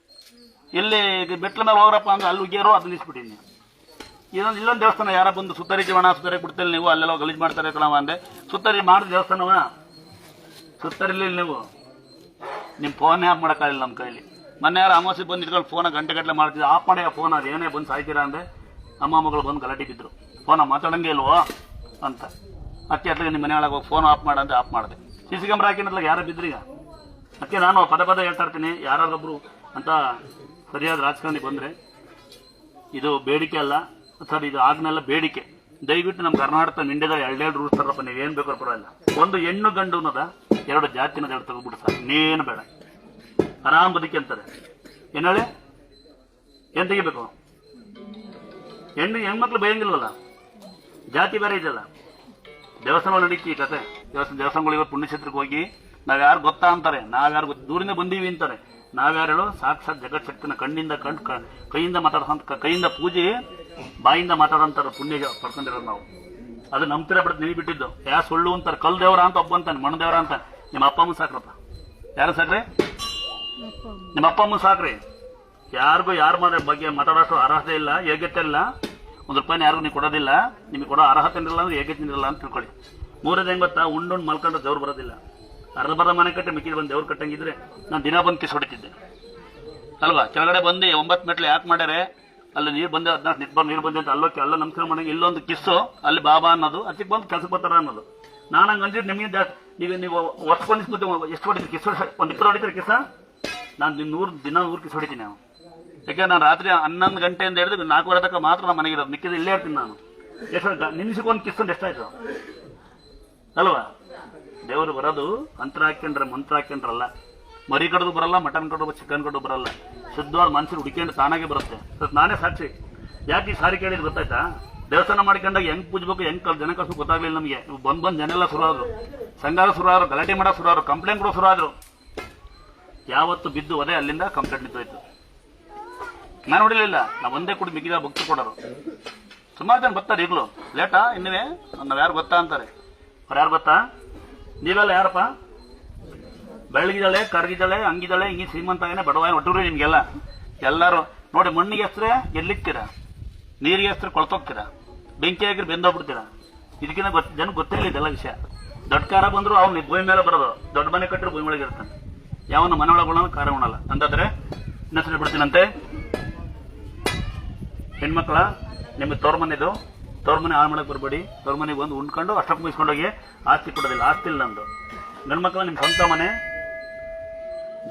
ಇಲ್ಲಿ ಬೆಟ್ಲ ಮೇಲೆ ಹೋಗ್ರಪ್ಪ ಅಂದ್ರೆ ಅಲ್ಲಿ ಉಗ್ಗಿರೋ ಅದು ನಿಲ್ಸ್ಬಿಟ್ಟಿನಿ. ಇಲ್ಲೊಂದು ದೇವಸ್ಥಾನ ಯಾರ ಬಂದು ಸುತ್ತರಿ ಜೀವನ ಸುತ್ತರಿ ಬಿಡ್ತಿಲ್ಲ ನೀವು, ಅಲ್ಲೆಲ್ಲ ಗಲೀಜು ಮಾಡ್ತಾರೆ ಕಣವ ಅಂದೆ. ಸುತ್ತರಿ ಮಾಡಿದ ದೇವಸ್ಥಾನವ ಸುತ್ತರಿಲಿಲ್ಲ ನೀವು, ನಿಮ್ಮ ಫೋನ್ ಆಫ್ ಮಾಡೋಕ್ಕಾಗಿಲ್ಲ ನಮ್ಮ ಕೈಲಿ. ಮೊನ್ನೆ ಯಾರು ಅಮಾವಾಸ್ಯೆ ಬಂದು ಇಟ್ಕೊಂಡು ಫೋನ ಗಂಟೆ ಮಾಡ್ತಿದ್ದೆ, ಆಫ್ ಮಾಡಿ ಆ ಫೋನ್ ಅದು ಏನೇ ಬಂದು ಸಾಯ್ತೀರಾ ಅಂದೆ. ಅಮ್ಮ ಮಗಳು ಬಂದು ಗಲಾಟೆ ಬಿದ್ದರು, ಫೋನ ಮಾತಾಡಂಗೆ ಇಲ್ವೋ ಅಂತ. ಅತ್ತೆ ನಿಮ್ಮ ಮನೆ ಒಳಗೆ ಹೋಗಿ ಫೋನ್ ಆಫ್ ಮಾಡಂತೆ ಆಫ್ ಮಾಡಿದೆ. CC ಕ್ಯಾಮ್ರಾ ಹಾಕಿನತ್ಲಾಗ ಯಾರು ಬಿದ್ರೀಗ. ಅದಕ್ಕೆ ನಾನು ಪದೇ ಹೇಳ್ತಾ ಇರ್ತೀನಿ, ಯಾರಾದ್ರೊಬ್ರು ಅಂತ ಸರಿಯಾದ ರಾಜಕಾರಣಿ ಬಂದರೆ, ಇದು ಬೇಡಿಕೆ ಅಲ್ಲ ಸರ್, ಇದು ಆಗ್ನೆಲ್ಲ ಬೇಡಿಕೆ. ದಯವಿಟ್ಟು ನಮ್ಮ ಕರ್ನಾಟಕ ಇಂಡಿಯಾದಲ್ಲಿ 2 ರೂಲ್ಸ್ ತರಪ್ಪ, ನೀವೇನು ಬೇಕಾದ್ರೂ ಪರವಾಗಿಲ್ಲ. ಒಂದು ಹೆಣ್ಣು ಗಂಡು ಅನ್ನೋದ, 2 ಜಾತಿನ ತೆಗೆದ್ಬಿಟ್ಟು ಸರ್, ಇನ್ನೇನು ಬೇಡ, ಆರಾಮ್ ಬದುಕಿ ಅಂತಾರೆ. ಏನು ಹೇಳಿ, ಏನು ತೆಗಿಬೇಕು? ಹೆಣ್ಮಕ್ಳು ಬೈಯಂಗಿಲ್ವಲ್ಲ, ಜಾತಿ ಬೇರೆ ಇದೆಯಲ್ಲ. ದೇವಸ್ಥಾನ ನಡೀತಿ ಈ ಕತೆ. ದೇವಸ್ಥಾನಗಳಿಗೆ ಪುಣ್ಯಕ್ಷೇತ್ರಕ್ಕೆ ಹೋಗಿ ನಾವ್ಯಾರು ಗೊತ್ತಾ ಅಂತಾರೆ, ನಾವ್ಯಾರು ದೂರಿಂದ ಬಂದೀವಿ ಅಂತಾರೆ. ನಾವ್ಯಾರು ಹೇಳೋ, ಸಾಕ್ಷಾತ್ ಜಗತ್ಶಕ್ತಿನ ಕಣ್ಣಿಂದ ಕೈಯಿಂದ ಮಾತಾಡೋಂಥ, ಕೈಯಿಂದ ಪೂಜೆ ಬಾಯಿಂದ ಮಾತಾಡೋಂಥವ್ರು ಪುಣ್ಯ ಪಡ್ಕೊಂಡಿರೋದು ನಾವು. ಅದು ನಂಬ್ತಿರ ಬಿಟ್ಟು ನೀವು ಬಿಟ್ಟಿದ್ದು. ಯಾ ಸುಳ್ಳು ಅಂತಾರೆ, ಕಲ್ ದೇವರ ಅಂತ ಒಬ್ಬ ಅಂತಾನೆ, ಮಣ್ಣು ದೇವರ ಅಂತ. ನಿಮ್ಮ ಅಪ್ಪ ಅಮ್ಮ ಸಾಕ್ರಪ್ಪ. ಯಾರು ಸಾಕ್ರಿ? ನಿಮ್ಮ ಅಪ್ಪ ಅಮ್ಮ ಸಾಕ್ರಿ. ಯಾರಿಗೂ ಯಾರ ಬಗ್ಗೆ ಮಾತಾಡೋಷ್ಟು ಅರ್ಹತೆ ಇಲ್ಲ, ಯೋಗ್ಯತೆ ಇಲ್ಲ. ₹1 ಯಾರಿಗೂ ನೀವು ಕೊಡೋದಿಲ್ಲ, ನಿಮಗೆ ಕೊಡೋ ಅರ್ಹತೆ ಇರಲ್ಲ ಅಂದ್ರೆ ಯೋಗ್ಯತೆ ಇರಲ್ಲ ಅಂತ ತಿಳ್ಕೊಳ್ಳಿ. ಮೂರನೇದು ಹೆಂಗ್ ಗೊತ್ತಾ, ಉಂಡು ಮಲ್ಕೊಂಡ್ರೆ ದೇವ್ರು ಬರೋದಿಲ್ಲ. ಅರ್ಧ ಮನೆ ಕಟ್ಟೆ ಮಿಕ್ಕಿದ ಬಂದು ದೇವ್ರು ಕಟ್ಟಂಗಿದ್ರೆ ನಾನು ದಿನ ಬಂದು ಕಿಸ್ ಹೊಡಿತಿದ್ದೆ ಅಲ್ವಾ. ಕೆಳಗಡೆ ಬಂದು 9 ಮೆಟ್ಲು ಯಾಕೆ ಮಾಡ್ಯಾರೆ, ಅಲ್ಲಿ ನೀರು ಬಂದೆ, 14 ನೀರು ಬಂದೆ ಅಂತ ಅಲ್ಲೋಕೆ ಅಲ್ಲ ನಮಸ್ಕಾರ ಮಾಡಿ, ಇಲ್ಲೊಂದು ಕಿಸ್ಸು, ಅಲ್ಲಿ ಬಾಬಾ ಅನ್ನೋದು, ಅದಕ್ಕೆ ಬಂದು ಕೆಲ್ಸಕ್ಕೆ ಬರ್ತಾರ ಅನ್ನೋದು. ನಾನು ಹಂಗೆ ಅಂದಿದ್ದು ನಿಮಗೆ ಜಾಸ್ತಿ. ನೀವು ವರ್ಷ ಎಷ್ಟು ಹೊಡಿತೀರಿ ಕಿಸ್? ಒಂದು 20 ಹೊಡಿತೀರಿ ಕಿಸ? ನಾನು ದಿನ 100 ಕಿಸ್ ಹೊಡಿತೀನಿ ನಾವು. ಯಾಕೆ ನಾನು ರಾತ್ರಿ 11 ಗಂಟೆಯಿಂದ ಹಿಡಿದು 4 ತನಕ ಮಾತ್ರ ನಾನು ಮನೆಗಿರೋದು, ಮಿಕ್ಕಿದ್ರೆ ಇಲ್ಲೇ ಇರ್ತೀನಿ ನಾನು. ಎಷ್ಟು ನಿಮಿಷಕ್ಕೊಂದು ಕಿಸ್ ಅಂತ ಎಷ್ಟಾಯ್ತು ಅಲ್ವಾ. ದೇವರು ಬರೋದು ಅಂತರ ಹಾಕ್ಯಂಡ್ರೆ ಮಂತ್ರ ಹಾಕ್ಯಂಡ್ರಲ್ಲ, ಮರಿ ಕಡ್ದು ಬರಲ್ಲ, ಮಟನ್ ಕಡ್ದು ಚಿಕನ್ ಕಡ್ದು ಬರಲ್ಲ. ಶುದ್ಧವಾದ ಮನುಷ್ಯರು ಹುಡುಕೊಂಡು ತಾನಾಗೆ ಬರುತ್ತೆ. ನಾನೇ ಸಾಕ್ಷಿ. ಯಾಕೆ ಈ ಸಾರಿ ಕೇಳಿದ್ ಗೊತ್ತಾಯ್ತಾ? ದೇವಸ್ಥಾನ ಮಾಡ್ಕೊಂಡಾಗ ಹೆಂಗ್ ಪೂಜಬೇಕು, ಹೆಂಗ್ ಜನ ಕಳ್ಸು ಗೊತ್ತಾಗ್ಲಿಲ್ಲ ನಮಗೆ. ಬಂದ್ ಜನ ಎಲ್ಲ ಶುರು ಸಂಘಾರ ಶುರು, ಗಲಾಟೆ ಮಾಡೋ ಶುರು, ಕಂಪ್ಲೇಂಟ್ ಕೂಡ ಶುರು. ಯಾವತ್ತು ಬಿದ್ದು ಅದೇ ಅಲ್ಲಿಂದ ಕಂಪ್ಲೇಂಟ್ ನಿಂತೋಯ್ತು. ನಾನು ನೋಡಿಲಿಲ್ಲ, ನಾವು ಒಂದೇ ಕೂಡ ಮಿಗಿದ ಭಕ್ತರು ಕೊಡೋರು. ಸುಮಾರು ಜನ ಬರ್ತಾರೆ ಈಗಲೂ. ಲೇಟಾ ಇನ್ನುವೇ ನಾವ್ ಯಾರು ಗೊತ್ತಾ ಅಂತಾರೆ. ಅವ್ರು ಯಾರು ಗೊತ್ತಾ? ನೀವೆಲ್ಲ ಯಾರಪ್ಪ? ಬೆಳಗಿದ್ದಾಳೆ, ಕರ್ಗಿದ್ದಾಳೆ, ಹಂಗಿದ್ದಾಳೆ, ಹಿಂಗಿ ಶ್ರೀಮಂತ ಏನೇ ಬಡವ ಒಟ್ಟೂರಿ ನಿಮ್ಗೆಲ್ಲ. ಎಲ್ಲರೂ ನೋಡಿ, ಮಣ್ಣಿಗೆ ಹೆಸ್ರೆ ಎಲ್ಲಿಕ್ತೀರ? ನೀರಿಗೆ ಹೆಸರು ಕೊಳ್ತೋಗ್ತೀರಾ, ಬೆಂಕಿ ಹಾಕಿದ್ರೆ ಬೆಂದೋಗ್ಬಿಡ್ತೀರಾ. ಇದಕ್ಕಿಂತ ಜನಕ್ಕೆ ಗೊತ್ತೇ ಇಲ್ಲ ಇದೆಲ್ಲ ವಿಷಯ. ದೊಡ್ಡ ಕಾರ ಬಂದ್ರು ಅವ್ನು ಭೂಮಿ ಮೇಲೆ ಬರೋದು, ದೊಡ್ಡ ಮನೆ ಕಟ್ಟರು ಭೂಮಿ ಒಳಗೆ ಇರ್ತಾನೆ, ಯಾವನ ಮನೆ ಒಳಗೊಳ್ಳೋನು ಕಾರ ಉಣಲ್ಲ. ಅಂತಾದ್ರೆ ಇನ್ನೊಂದ್ಸರಿ ಬಿಡ್ತೀನಂತೆ. ಹೆಣ್ಮಕ್ಳ ನಿಮಗೆ ತೋರ್ ಮನೆದು, ತೋರ್ ಮನೆ ಹಾಳು ಮಾಡಕ್ ಬರಬೇಡಿ. ತೋರ್ ಮನೆಗೆ ಬಂದು ಉಂಡ್ಕೊಂಡು ಅಷ್ಟಕ್ಕೆ ಮುಗಿಸ್ಕೊಂಡೋಗಿ ಆಸ್ತಿ ಕೊಡೋದಿಲ್ಲ, ಆಸ್ತಿ ಇಲ್ಲ ನಂದು. ಗಂಡ್ಮಕ್ಳ ನಿಮ್ಮ ಸ್ವಂತ ಮನೆ,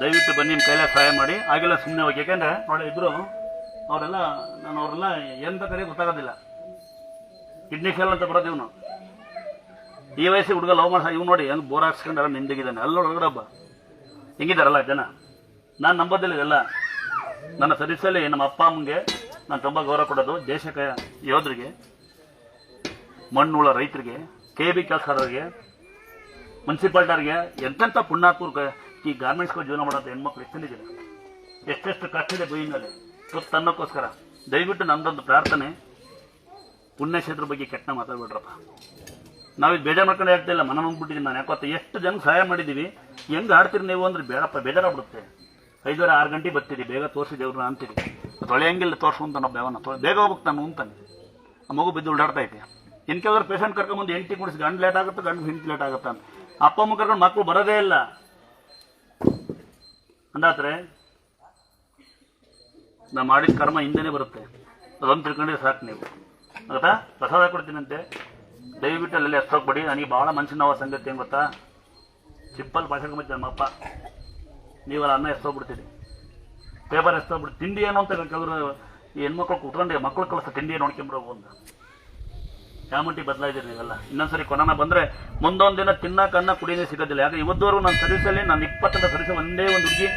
ದಯವಿಟ್ಟು ಬನ್ನಿ, ನಿಮ್ಮ ಕೈಲೇ ಸಹಾಯ ಮಾಡಿ. ಆಗಿಲ್ಲ ಸುಮ್ಮನೆ ಹೋಗಿ. ಯಾಕೆಂದ್ರೆ ನೋಡಿ ಇದ್ರು ಅವರೆಲ್ಲ, ನಾನು ಅವರೆಲ್ಲ ಏನ್ ಬೇಕಾದ್ರೆ ಗೊತ್ತಾಗೋದಿಲ್ಲ. ಕಿಡ್ನಿ ಫೇಲ್ ಅಂತ ಬರೋದು ಇವನು. ಈ ವಯಸ್ಸಿಗೆ ಹುಡುಗ ಲವ್ ಮಾಡಿ ಇವ್ ನೋಡಿ ಹೆಂಗ್ ಬೋರ್ ಹಾಕ್ಸ್ಕೊಂಡಾರ ನಿಂದಿಗಿದ್ದಾನೆ. ಅಲ್ಲಿ ಒಳಗಡೆ ಹಬ್ಬ ಹೆಂಗಿದಾರಲ್ಲ ಜನ. ನಾನು ನಂಬೋದಿಲ್ಲ ಇದೆಲ್ಲ. ನನ್ನ ಸರ್ವಿಸಲ್ಲಿ ನಮ್ಮ ಅಪ್ಪ ಅಮ್ಮಂಗೆ ನಾನು ತುಂಬ ಗೌರವ ಕೊಡೋದು. ದೇಶಕ್ಕೆ ಯೋಧರಿಗೆ, ಮಣ್ಣುಳ ರೈತರಿಗೆ, KB ಕೆಲಸದವರಿಗೆ, ಮುನ್ಸಿಪಾಲ್ಟಿಯವ್ರಿಗೆ, ಎಂತೆಂಥ ಪುಣ್ಯಾತ್ಮರಿಗೆ ಈ ಗಾರ್ಮೆಂಟ್ಸ್ಗಳು ಜೀವನ ಮಾಡೋದು ಹೆಣ್ಮಕ್ಳು ಎಷ್ಟಿದ್ದಾರೆ, ಎಷ್ಟೆಷ್ಟು ಕಷ್ಟ ಇದೆ ಬೈನಲ್ಲಿ ತುತ್ತು ಅನ್ನೋಕ್ಕೋಸ್ಕರ. ದಯವಿಟ್ಟು ನಮ್ದೊಂದು ಪ್ರಾರ್ಥನೆ, ಪುಣ್ಯಕ್ಷೇತ್ರ ಬಗ್ಗೆ ಕೆಟ್ಟ ಮಾತಾಡ್ಬಿಡ್ರಪ್ಪ. ನಾವಿದು ಬೇಜಾರು ಮಾಡ್ಕೊಂಡು ಹೇಳ್ತಿಲ್ಲ, ಮನ ನಂಬ್ಬಿಟ್ಟಿದ್ದೀನಿ ನಾನು. ಯಾಕೊತ್ತ ಎಷ್ಟು ಜನಕ್ಕೆ ಸಹಾಯ ಮಾಡಿದ್ದೀವಿ, ಹೆಂಗೆ ಆಡ್ತೀರಿ ನೀವು ಅಂದ್ರೆ ಬೇಡಪ್ಪ, ಬೇಜಾರಾಗ್ಬಿಡುತ್ತೆ. 5:30 6 ಗಂಟೆಗೆ ಬರ್ತೀರಿ, ಬೇಗ ತೋರಿಸಿ ದೇವ್ರನ್ನ ಅಂತೀರಿ. ತೊಳೆಯಂಗಿಲ್ಲ ತೋರಿಸು ಅಂತ ನಾವು ಬೇವನ್ನ ಬೇಗ ಹೋಗ್ಬೇಕು ನಾನು ಅಂತಾನೆ. ಆ ಮಗು ಬಿದ್ದು ಉಳ್ಳಾಡ್ತಾ ಐತೆ. ಇನ್ ಕೆಲವರು ಪೇಷಂಟ್ ಕರ್ಕೊಂಬಂದು ಹೆಂಡತಿ ಕುಡಿಸಿ ಗಂಡು ಲೇಟ್ ಆಗುತ್ತೆ, ಗಂಡು ಹೆಂಡತಿ ಲೇಟ್ ಆಗುತ್ತೆ ಅಂತ. ಅಪ್ಪ ಅಮ್ಮ ಕರ್ಕೊಂಡು ಮಕ್ಕಳು ಬರೋದೇ ಇಲ್ಲ ಅಂದಾತ್ರೆ ನಾ ಮಾಡಿದ ಕರ್ಮ ಹಿಂದೆನೇ ಬರುತ್ತೆ. ಅದೊಂದು ತಿಳ್ಕೊಂಡ್ರೆ ಸಾಕು ನೀವು. ಆಗುತ್ತಾ? ಪ್ರಸಾದ ಕೊಡ್ತೀನಂತೆ, ದಯವಿಟ್ಟು ಅಲ್ಲೆಲ್ಲ ಎಷ್ಟೋಗ್ಬೇಡಿ. ನನಗೆ ಭಾಳ ಮನುಷ್ಯನ ನೋವು ಸಂಗತಿ ಏನು ಗೊತ್ತಾ, ಸಿಪ್ಪಲ್ ಭಾಷೆಗೊಂಬೈತೆ ನಮ್ಮಪ್ಪ, ನೀವೆಲ್ಲ ಅನ್ನ ಎಷ್ಟೋಗ್ಬಿಡ್ತೀರಿ, ಪೇಪರ್ ಎಷ್ಟೋಗ್ಬಿಡ್ತೀವಿ. ತಿಂಡಿ ಏನು ಅಂತ ಕೆಲವರು ಈ ಹೆಣ್ಮಕ್ಳು ಕುತ್ಕೊಂಡು ಮಕ್ಕಳು ಕಳಿಸ್ತಾ ತಿಂಡಿ ನೋಡ್ಕೊಂಬಿಡೋ ಒಂದು ಯಾಮಂಟಿ ಬದಲಾಯಿದ್ದೀರಿ ನೀವೆಲ್ಲ. ಇನ್ನೊಂದ್ಸರಿ ಕೊರೋನಾ ಬಂದರೆ ಮುಂದೊಂದು ದಿನ ತಿನ್ನಕ್ಕೆ ಅನ್ನ ಕುಡಿಯೋದೇ ಸಿಗೋದಿಲ್ಲ. ಯಾಕೆ ಇವತ್ತುವರೆಗೂ ನನ್ನ ಸರ್ವಿಸಲ್ಲಿ ನಾನು 20 ಸರ್ವಿಸ್ ಒಂದೇ ಒಂದು ಹುಡುಗಿ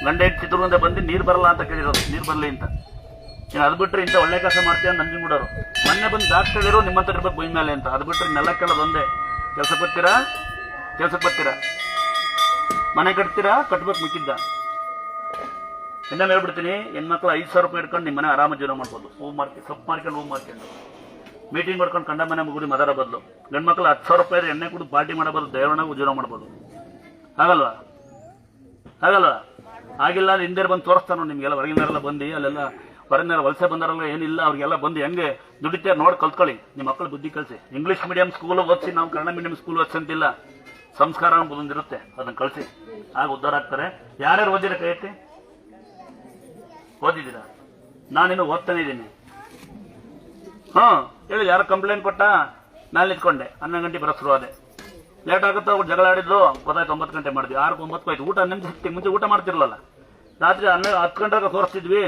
ಗಂಡ ಚಿತ್ರದಿಂದ ಬಂದು ನೀರು ಬರಲ್ಲ ಅಂತ ಕೇಳಿರೋದು, ನೀರು ಬರಲಿ ಅಂತ. ನೀನು ಅದು ಬಿಟ್ಟರೆ ಇಂಥ ಒಳ್ಳೆ ಕೆಲಸ ಮಾಡ್ತೀಯ ಅಂತ ನಂಜನಗೂಡೋರು ಮೊನ್ನೆ ಬಂದು ಡಾಕ್ಟರ್ ಹೇಳಿರೋ ನಿಮ್ಮಂತ ಇರ್ಬೇಕು ಬೈ ಮೇಲೆ ಅಂತ. ಅದು ಬಿಟ್ಟರೆ ನೆಲ ಕೇಳೋದು ಒಂದೇ. ಕೆಲ್ಸಕ್ಕೆ ಬರ್ತೀರಾ, ಮನೆ ಕಟ್ತೀರಾ, ಕಟ್ಬೇಕು ಮಿಕ್ಕಿದ್ದ. ಇನ್ನೊಮ್ಮೆ ಹೇಳ್ಬಿಡ್ತೀನಿ, ಹೆಣ್ಮಕ್ಳು 5,000 ರೂಪಾಯಿ ಇಟ್ಕೊಂಡು ನಿಮ್ಮ ಮನೆ ಆರಾಮ ಜೀವನ ಮಾಡ್ಬೋದು. ಸೊಪ್ಪು ಮಾರ್ಕೊಂಡು ಮೀಟಿಂಗ್ ಮಾಡ್ಕೊಂಡು ಕಂಡ ಮನೆ ಮುಗುಡಿ ಮದರ ಬದಲು. ಗಂಡ್ಮಕ್ಳು 10,000 ರೂಪಾಯಿ ಎಣ್ಣೆ ಕುಡಿದು ಪಾರ್ಟಿ ಮಾಡಬಹುದು, ದೇವರನ್ನಾಗ ಜೀವನ ಮಾಡ್ಬೋದು. ಆಗಲ್ವಾ? ಆಗಿಲ್ಲ ಅಂದ್ರೆ ಹಿಂದೆ ಬಂದು ತೋರಿಸ್ತಾನು ನಿಮ್ಗೆಲ್ಲ. ಹೊರಗಿನವರೆಲ್ಲ ಬಂದು ಅಲ್ಲೆಲ್ಲ ಹೊರಗಿನ ವಲಸೆ ಬಂದಾರಲ್ಲ ಏನಿಲ್ಲ, ಅವ್ರಿಗೆಲ್ಲ ಬಂದು ಹೆಂಗೆ ದುಡಿತಾರೆ ನೋಡಿ ಕಲ್ತ್ಕೊಳ್ಳಿ. ನಿಮ್ಮ ಮಕ್ಕಳು ಬುದ್ಧಿ ಕಲಿಸಿ. ಇಂಗ್ಲೀಷ್ ಮೀಡಿಯಂ ಸ್ಕೂಲ್ ಓದಿಸಿ, ನಾವು ಕನ್ನಡ ಮೀಡಿಯಂ ಸ್ಕೂಲ್ ಓದಿಸಂತಿಲ್ಲ. ಸಂಸ್ಕಾರ ಬಂದಿರುತ್ತೆ, ಅದನ್ನ ಕಳಿಸಿ, ಆಗ ಉದ್ಧಾರ ಆಗ್ತಾರೆ. ಯಾರ್ಯಾರು ಓದಿರ ಕೈ ಎತ್ತಿ? ಓದಿದ್ದೀರಾ? ನಾನಿನ್ನು ಓದ್ತಾನೆ ಇದ್ದೀನಿ. ಹೇಳಿ, ಯಾರು ಕಂಪ್ಲೇಂಟ್ ಕೊಟ್ಟ? ನಾನು ನಿಂತ್ಕೊಂಡೆ 11 ಗಂಟೆ ಬರೋ ಶುರು ಆದೆ. ಲೇಟ್ ಆಗುತ್ತಾ, ಅವ್ರು ಜಗಳ ಆಡಿದ್ರು, ಗೊತ್ತಾಯ್ತು 9 ಗಂಟೆ ಮಾಡಿದ್ವಿ. 6 9 ಆಯ್ತು. ಊಟ ನಿಮ್ಗೆ ಮುಂಚೆ ಊಟ ಮಾಡ್ತಿರ್ಲಲ್ಲ. ರಾತ್ರಿ 10 ಗಂಟೆಗೆ ತೋರಿಸ್ತಿದ್ವಿ.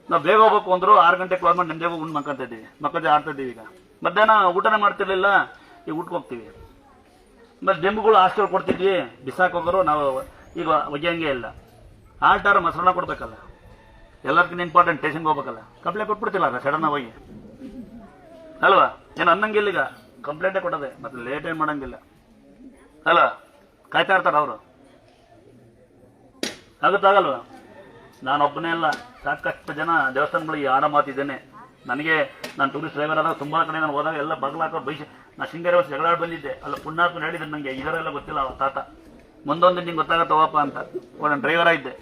ನಾವು ಬೇಗ ಹೋಗ್ಬೇಕು ಅಂದ್ರು 6 ಗಂಟೆ ಕ್ಲೋಸ್ ಮಾಡಿ ನಿಮ್ದೇ ಉಂಡು ಮಕ್ಕಂತ ಇದ್ದೀವಿ, ಮಕ್ಕಳೇ ಆಡ್ತಾ ಇದ್ದೀವಿ. ಈಗ ಮಧ್ಯಾಹ್ನ ಊಟನೇ ಮಾಡ್ತಿರ್ಲಿಲ್ಲ, ಈಗ ಊಟಕ್ಕೆ ಹೋಗ್ತೀವಿ. ಮತ್ತೆ ಡೆಂಬುಗಳು ಹಾಸ್ಟೆಲ್ ಕೊಡ್ತಿದ್ವಿ, ಬಿಸಾಕ್ ಹೋಗೋರು ನಾವು ಈಗ ಒಗೆಯಂಗೆ ಇಲ್ಲ. ಆಲ್ಟಾರ ಮೊಸರನ್ನ ಕೊಡ್ಬೇಕಲ್ಲ, ಎಲ್ಲರಿಗಿಂತ ಇಂಪಾರ್ಟೆಂಟ್ ಸ್ಟೇಷನ್ಗೆ ಹೋಗ್ಬೇಕಲ್ಲ. ಕಂಪ್ಲೇಂಟ್ ಕೊಟ್ಬಿಡ್ತಿಲ್ಲ ಸಡನ್ ಹೋಗಿ ಅಲ್ವಾ? ಏನು ಅನ್ನಂಗಿಲ್ಲ, ಈಗ ಕಂಪ್ಲೇಂಟೇ ಕೊಡೋದೆ, ಮತ್ತೆ ಲೇಟ್ ಏನು ಮಾಡಂಗಿಲ್ಲ ಅಲ್ಲ? ಕಾಯ್ತಾ ಇರ್ತಾರ ಅವರು. ಆಗುತ್ತಾಗಲ್ವಾ? ನಾನೊಬ್ಬನೇ ಅಲ್ಲ, ಸಾಕಷ್ಟು ಜನ ದೇವಸ್ಥಾನಗಳಿಗೆ ಆಡ ಮಾತಿದ್ದೇನೆ. ನನಗೆ ನಾನು ಟೂರಿಸ್ಟ್ ಡ್ರೈವರ್ ಆದಾಗ ತುಂಬ ಕಡೆ ನಾನು ಹೋದಾಗ ಎಲ್ಲ ಬಗ್ಲಾಕೋ ಬೈಸಿ. ನಾನು ಶೃಂಗೇರಿ ವರ್ಷ ಜಗಳ ಬಂದಿದ್ದೆ, ಅಲ್ಲ ಪುಣ್ಯಾತ್ಮ ಹೇಳಿದ್ರು ನನಗೆ. ಇದರೆಲ್ಲ ಗೊತ್ತಿಲ್ಲ ಅವ ತಾತ, ಮುಂದೊಂದು ನಿಂಗೆ ಗೊತ್ತಾಗತ್ತವಪ್ಪ ಅಂತ. ನಾನು ಡ್ರೈವರ್ ಆಗಿದ್ದೆ.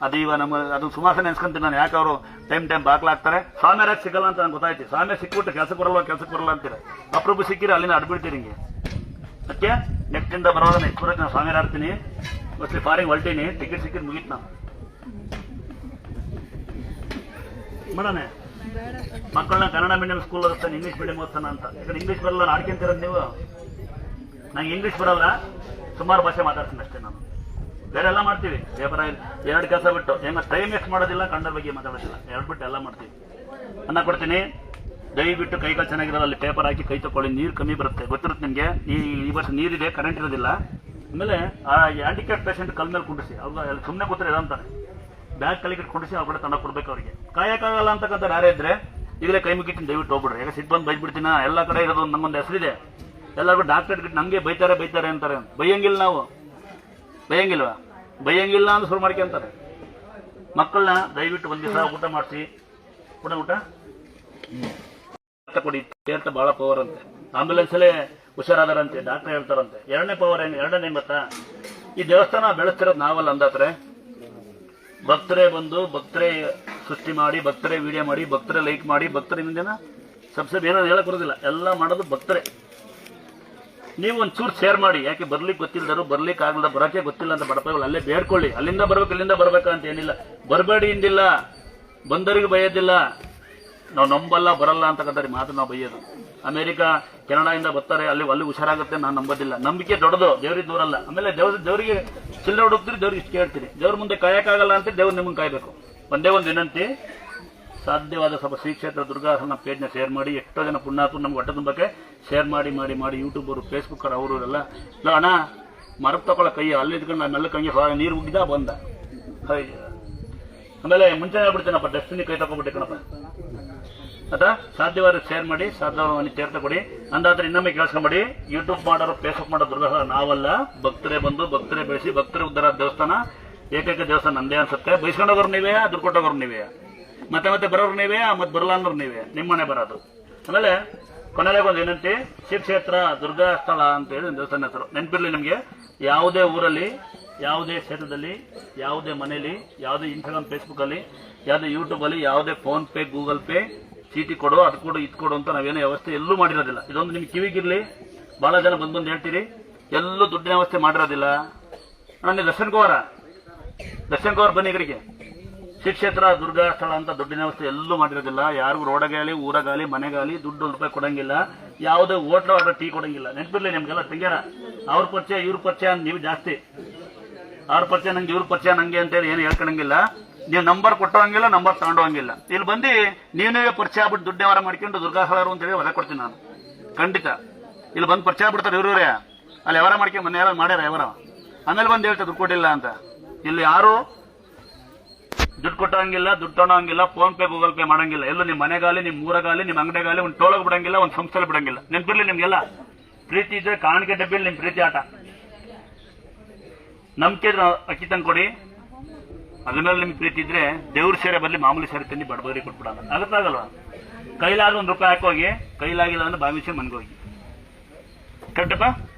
ಅದು ಈಗ ಅದು ಸುಮಾರು ನೆನ್ಸ್ಕೊಂತೀನಿ ನಾನು. ಯಾಕೆ ಅವರು ಟೈಮ್ ಬಾಗ್ಲಾಗ್ತಾರೆ. ಸ್ವಾಮಿಯರಾಗಿ ಸಿಗಲ್ಲ ಅಂತ ನಂಗೆ ಗೊತ್ತಾಯ್ತು. ಸ್ವಾಮಿ ಸಿಕ್ಬಿಟ್ಟು ಕೆಲಸಕ್ಕೆ ಬರಲ್ಲ ಅಂತೀರ. ಅಪ್ರೂಪ ಸಿಕ್ಕಿರಿ ಅಲ್ಲಿಂದ ಅಡ್ಬಿಡ್ತೀರಿ ಹಿಂಗೆ. ಅದಕ್ಕೆ ನೆಕ್ಸ್ಟಿಂದ ಬರೋದ ನೆಕ್ಸ್ಟ್ ಬರೋಕ್ಕೆ ನಾನು ಸ್ವಾಮಿಯರ್ ಆಡ್ತೀನಿ. ಮೋಸ್ಟ್ಲಿ ಫಾರಿನ್ ಹೊಲ್ಟೀನಿ, ಟಿಕೆಟ್ ಸಿಕ್ಕಿದ್ದು ಮುಗೀತು. ನಾವು ಮಾಡೋಣ ಮಕ್ಕಳನ್ನ ಕನ್ನಡ ಮೀಡಿಯಂ ಸ್ಕೂಲ್ ಓದಿಸ್ತಾನೆ, ಇಂಗ್ಲೀಷ್ ಮೀಡಿಯಂ ಓದಿಸ್ತಾನ ಅಂತ. ಯಾಕಂದ್ರೆ ಇಂಗ್ಲೀಷ್ ಬರಲ್ಲ, ಆಡ್ಕೊಂತೀರೋದು ನೀವು. ನಂಗೆ ಇಂಗ್ಲೀಷ್ ಬರಲ್ಲ, ಸುಮಾರು ಭಾಷೆ ಮಾತಾಡ್ತೀನಿ ಅಷ್ಟೇ. ನಾನು ಬೇರೆ ಎಲ್ಲ ಮಾಡ್ತೀವಿ. ಪೇಪರ್ 2 ಕೆಲಸ ಬಿಟ್ಟು ಹೆಂಗ ಟೈಮ್ ವೇಸ್ಟ್ ಮಾಡೋದಿಲ್ಲ, ಕನ್ನಡ ಬಗ್ಗೆ ಮಾತಾಡೋದಿಲ್ಲ. 2 ಬಿಟ್ಟು ಎಲ್ಲ ಮಾಡ್ತೀವಿ. ಅನ್ನ ಕೊಡ್ತೀನಿ, ದಯವಿಟ್ಟು ಕೈಕಾಲು ಚೆನ್ನಾಗಿರೋದು ಅಲ್ಲಿ ಪೇಪರ್ ಹಾಕಿ ಕೈ ತಗೊಳ್ಳಿ. ನೀರು ಕಮ್ಮಿ ಬರುತ್ತೆ, ಗೊತ್ತಿರುತ್ತೆ ನಿಮಗೆ. ಈ ವರ್ಷ ನೀರಿದೆ, ಕರೆಂಟ್ ಇರೋದಿಲ್ಲ. ಆಮೇಲೆ ಆ ಹ್ಯಾಂಡಿಕ್ಯಾಪ್ ಪೇಷಂಟ್ ಕಲ್ ಮೇಲೆ ಕುಂಡಿಸಿ, ಅವ್ರು ಅಲ್ಲಿ ಸುಮ್ಮನೆ ಕೂತ್ರೆ ಅಂತಾರೆ. ಬ್ಯಾಗ್ ಕಲಿಗೆ ಕುಂಡಿಸಿ ಅವ್ರ ಕಡೆ ತಂಡ ಕೊಡ್ಬೇಕು ಅವ್ರಿಗೆ. ಕಾಯಕ್ಕಾಗಲ್ಲ ಅಂತಕ್ಕಂಥ ಯಾರೇ ಇದ್ರೆ ಈಗಲೇ ಕೈ ಮುಗಿತೀನಿ, ದಯವಿಟ್ಟು ಹೋಗ್ಬಿಡ್ರಿ. ಯಾಕೆ ಸಿಟ್ಟು ಬಂದು ಬೈದ್ಬಿಡ್ತೀನ. ಎಲ್ಲ ಕಡೆ ಇರೋದು ನಂಗೊಂದು ಹೆಸರಿದೆ. ಎಲ್ಲರಿಗೂ ಡಾಕ್ಟರ್ ನಮಗೆ ಬೈತಾರೆ ಅಂತಾರೆ. ಬೈಯಂಗಿಲ್ಲ, ನಾವು ಬೈಯಂಗಿಲ್ಲ ಅಂತ ಶುರು ಮಾಡ್ಕೊಂತಾರೆ. ಮಕ್ಕಳನ್ನ ದಯವಿಟ್ಟು ಒಂದು ದಿವಸ ಊಟ ಮಾಡಿಸಿ, ಊಟ ಕೊಡಿ. ಅಂತ ಭಾಳ ಪವರ್ ಅಂತೆ. ಆಂಬ್ಯುಲೆನ್ಸಲ್ಲೇ ಹುಷಾರಾದಾರಂತೆ, ಡಾಕ್ಟರ್ ಹೇಳ್ತಾರಂತೆ. 2ನೇ ಪವರ್ ಎರಡನೇ ಗೊತ್ತಾ? ಈ ದೇವಸ್ಥಾನ ಬೆಳೆಸ್ತಿರೋದು ನಾವಲ್ಲ ಅಂದಾತ್ರೆ. ಭಕ್ತರೇ ಬಂದು ಭಕ್ತರೇ ಸೃಷ್ಟಿ ಮಾಡಿ ಭಕ್ತರೇ ವಿಡಿಯೋ ಮಾಡಿ ಭಕ್ತರೇ ಲೈಕ್ ಮಾಡಿ ಭಕ್ತರಿಂದ ಸಬ್ಸ್ಕ್ರೈಬ್ ಏನೋ ಹೇಳಕ್ ಬರೋದಿಲ್ಲ, ಎಲ್ಲ ಮಾಡೋದು ಭಕ್ತರೇ. ನೀವು ಒಂಚೂರು ಶೇರ್ ಮಾಡಿ, ಯಾಕೆ ಬರ್ಲಿಕ್ಕೆ ಗೊತ್ತಿಲ್ಲದರು ಬರ್ಲಿಕ್ಕೆ ಆಗಲ್ಲ ಬರೋಕ್ಕೆ ಗೊತ್ತಿಲ್ಲ ಅಂತ ಬಡಪಾಯಿಗಳು ಅಲ್ಲೇ ಬೇಡ್ಕೊಳ್ಳಿ. ಅಲ್ಲಿಂದ ಬರ್ಬೇಕು ಇಲ್ಲಿಂದ ಬರ್ಬೇಕಂತ ಏನಿಲ್ಲ, ಬರಬೇಡಿ ಇಂದಿಲ್ಲ, ಬಂದವರಿಗೆ ಬೈಯೋದಿಲ್ಲ. ನಾವು ನಂಬಲ್ಲ ಬರಲ್ಲ ಅಂತಕ್ಕಂಥ ಮಾತು ನಾವು ಬೈಯೋದು. ಅಮೆರಿಕ ಕೆನಡಾದಿಂದ ಬರ್ತಾರೆ, ಅಲ್ಲಿ ಹುಷಾರಾಗುತ್ತೆ ನಾನು ನಂಬೋದಿಲ್ಲ. ನಂಬಿಕೆ ದೊಡ್ಡದು, ದೇವ್ರಿಗೆ ದೂರಲ್ಲ. ಆಮೇಲೆ ದೇವರಿಗೆ ಚಿಲ್ಲರೆ ಹುಡುಕ್ತೀರಿ, ದೇವ್ರಿಗೆ ಇಷ್ಟು ಕೇಳ್ತೀರಿ. ದೇವ್ರ ಮುಂದೆ ಕಾಯಕ್ಕಾಗಲ್ಲ ಅಂತ ದೇವ್ರು ನಿಮ್ಮನ್ನು ಕಾಯಬೇಕು. ಒಂದೇ ಒಂದು ವಿನಂತಿ, ಸಾಧ್ಯವಾದ ಸ್ವಲ್ಪ ಶ್ರೀ ಕ್ಷೇತ್ರ ದುರ್ಗಾಸನ ಪೇಜ್ನ ಶೇರ್ ಮಾಡಿ. ಎಷ್ಟೋ ಜನ ಪುಣ್ಯಾತ್ಮ ನಮ್ಗೆ ಹೊಟ್ಟೆ ತುಂಬಕ್ಕೆ ಶೇರ್ ಮಾಡಿ ಮಾಡಿ ಮಾಡಿ ಯೂಟ್ಯೂಬರು ಫೇಸ್ಬುಕ್ಕರ್ ಅವರು ಎಲ್ಲ ಅಣ್ಣ ಮರಕ್ಕೆ ತಗೊಳ್ಳೋ ಕೈ ಅಲ್ಲಿ ಇದ್ಕೊಂಡು ನಾನು ಮೆಲ್ಲಕ್ಕೆ ಹಂಗೆ ನೀರು ಉಗ್ಗಿದ ಬಂದ. ಆಮೇಲೆ ಮುಂಚೆ ಹೇಳ್ಬಿಡ್ತೇನಪ್ಪ, ಡೆಸ್ಟಿನಿ ಕೈ ತಗೊಬಿಟ್ಟೆ ಕಣಪ್ಪ. ಅದ ಸಾಧ್ಯವಾದ ಶೇರ್ ಮಾಡಿ, ಸಾಧ್ಯವಾದ ತೀರ್ಥ ಕೊಡಿ. ಅಂದಾದ್ರೆ ಇನ್ನೊಮ್ಮೆ ಕೇಳಿಸ್ಕೊಂಬಿಡಿ, ಯೂಟ್ಯೂಬ್ ಮಾಡೋರು ಫೇಸ್ಬುಕ್ ಮಾಡೋ ದುರ್ಗಾಸನ ನಾವಲ್ಲ, ಭಕ್ತರೇ ಬಂದು ಭಕ್ತರೇ ಬೆಳೆಸಿ ಭಕ್ತರೇ ಉದ್ಧಾರ ದೇವಸ್ಥಾನ, ಏಕೈಕ ದೇವಸ್ಥಾನ ನಂದೇ ಅನ್ಸುತ್ತೆ. ಬೈಸ್ಕೊಂಡೋಗೋರು ನೀವೇ, ದುಡ್ಡು ಕೊಟ್ಟೋಗೋರು ನೀವೇ, ಮತ್ತೆ ಮತ್ತೆ ಬರೋರು ನೀವೇ, ಮತ್ತೆ ಬರಲ್ಲ ಅನ್ನೋರು ನೀವೇ, ನಿಮ್ಮನೆ ಬರೋದು. ಆಮೇಲೆ ಕೊನೆಗೆ ಒಂದು ಏನಂತೆ, ಶ್ರೀ ಕ್ಷೇತ್ರ ದುರ್ಗಾ ಸ್ಥಳ ಅಂತ ಹೇಳಿ ದೇವಸ್ಥಾನ ಹೆಸರು ನೆನಪಿರ್ಲಿ ನಿಮಗೆ. ಯಾವುದೇ ಊರಲ್ಲಿ, ಯಾವುದೇ ಕ್ಷೇತ್ರದಲ್ಲಿ, ಯಾವುದೇ ಮನೆಯಲ್ಲಿ, ಯಾವುದೇ ಇನ್ಸ್ಟಾಗ್ರಾಮ್ ಫೇಸ್ಬುಕ್ಕಲ್ಲಿ, ಯಾವುದೇ ಯೂಟ್ಯೂಬಲ್ಲಿ, ಯಾವುದೇ ಫೋನ್ ಪೇ ಗೂಗಲ್ ಪೇ ಚೀಟಿ ಕೊಡು ಅದು ಕೊಡು ಇದು ಕೊಡು ಅಂತ ನಾವೇನೋ ವ್ಯವಸ್ಥೆ ಎಲ್ಲೂ ಮಾಡಿರೋದಿಲ್ಲ. ಇದೊಂದು ನಿಮ್ಗೆ ಕಿವಿಗಿರ್ಲಿ. ಬಹಳ ಜನ ಬಂದು ಹೇಳ್ತೀರಿ ಎಲ್ಲೂ ದುಡ್ಡಿನ ವ್ಯವಸ್ಥೆ ಮಾಡಿರೋದಿಲ್ಲ. ನನಗೆ ದರ್ಶನ್ ಕೌರ್ ಬನ್ನಿ ಕಡೆಗೆ. ಶ್ರೀ ಕ್ಷೇತ್ರ ದುರ್ಗಾ ಸ್ಥಳ ಅಂತ ದುಡ್ಡಿನ ವ್ಯವಸ್ಥೆ ಎಲ್ಲೂ ಮಾಡಿರೋದಿಲ್ಲ. ಯಾರಿಗೂ ರೋಡಗಾಲಿ ಊರಗಾಲಿ ಮನೆಗಾಲಿ ದುಡ್ಡು ರೂಪಾಯಿ ಕೊಡಂಗಿಲ್ಲ. ಯಾವುದೇ ಹೋಟ್ಲು ಆರ್ಡರ್ ಟೀ ಕೊಡಂಗಿಲ್ಲ. ನೆನಪಿರ್ಲಿ ನಿಮ್ಗೆಲ್ಲ ತಂಗ್ಯಾರ. ಅವ್ರ ಪರಿಚಯ ಇವ್ರ ಪರಿಚಯ ನೀವು ಜಾಸ್ತಿ, ಅವ್ರ ಪರಿಚಯ ನಂಗೆ ಇವ್ರ ಪರಿಚಯ ನಂಗೆ ಅಂತೇಳಿ ಏನು ಹೇಳ್ಕೊಳಂಗಿಲ್ಲ. ನೀವು ನಂಬರ್ ಕೊಟ್ಟೋಂಗಿಲ್ಲ, ನಂಬರ್ ತಗೊಂಡೋಂಗಿಲ್ಲ. ಇಲ್ಲಿ ಬಂದು ನೀವೇ ಪರಿಚಯ ಆಗ್ಬಿಟ್ಟು ದುಡ್ಡು ವ್ಯವಹಾರ ಮಾಡ್ಕೊಂಡು ದುರ್ಗಾಸ್ಥಳರು ಅಂತ ಹೇಳಿ ಹೊರ ಕೊಡ್ತೀನಿ ನಾನು. ಖಂಡಿತ ಇಲ್ಲಿ ಬಂದು ಪರಿಚಯ ಆಗ್ಬಿಡ್ತಾರೆ ಇವ್ರೇ. ಅಲ್ಲಿ ವ್ಯವಹಾರ ಮಾಡ್ಕೊಂಡು ಮೊನ್ನೆ ಯಾರು ಮಾಡ್ಯಾರ ವ್ಯವಹಾರ, ಆಮೇಲೆ ಬಂದು ಹೇಳ್ತಾರೆ ದುಡ್ಡು ಕೊಟ್ಟಿಲ್ಲ ಅಂತ. ಇಲ್ಲಿ ಯಾರು ದುಡ್ಡು ಕೊಟ್ಟಂಗಿಲ್ಲ, ದುಡ್ಡು ತಗೊಳಂಗಿಲ್ಲ, ಫೋನ್ ಪೇ ಗೂಗಲ್ ಪೇ ಮಾಡಂಗಿಲ್ಲ. ಎಲ್ಲೂ ನಿಮ್ಮ ಮನೆಗಾಲಿ, ನಿಮ್ಮ ಊರಗಾಲಿ, ನಿಮ್ಮ ಅಂಗಡಿಗಾಲಿ ಒಂದು ಟೋಲಗ್ ಬಿಡಂಗಿಲ್ಲ, ಒಂದು ಸಂಸ್ಥೆಲಿ ಬಿಡಂಗಿಲ್ಲ. ನೆನಪಿರ್ಲಿ ನಿಮ್ಗೆಲ್ಲ. ಪ್ರೀತಿ ಇದ್ರೆ ಕಾಣಿಕೆ ಡಬ್ಬಿಯಲ್ಲಿ ನಿಮ್ಮ ಪ್ರೀತಿ ಆಟ. ನಂಬಿಕೆ ಇದ್ರೆ ಅಕ್ಕಿ ತಂದು ಕೊಡಿ. ಅದ್ರ ಮೇಲೆ ನಿಮ್ಗೆ ಪ್ರೀತಿ ಇದ್ರೆ ದೇವ್ರ ಸೇರೆ ಬರಲಿ, ಮಾಮೂಲಿ ಸೇರೆ ತಂದು ಬಡಬರಿ ಕೊಟ್ಬಿಡೋಣ. ಆಗತ್ತಾಗಲ್ವಾ? ಕೈಲಾಗ ಒಂದು ರೂಪಾಯಿ ಹಾಕೋಗಿ, ಕೈಲಾಗಿಲ್ಲ ಅಂದ್ರೆ ಭಾವಿಸಿ ಮನ್ಗೋಗಿ. ಕರೆಕ್ಟಪ್ಪ?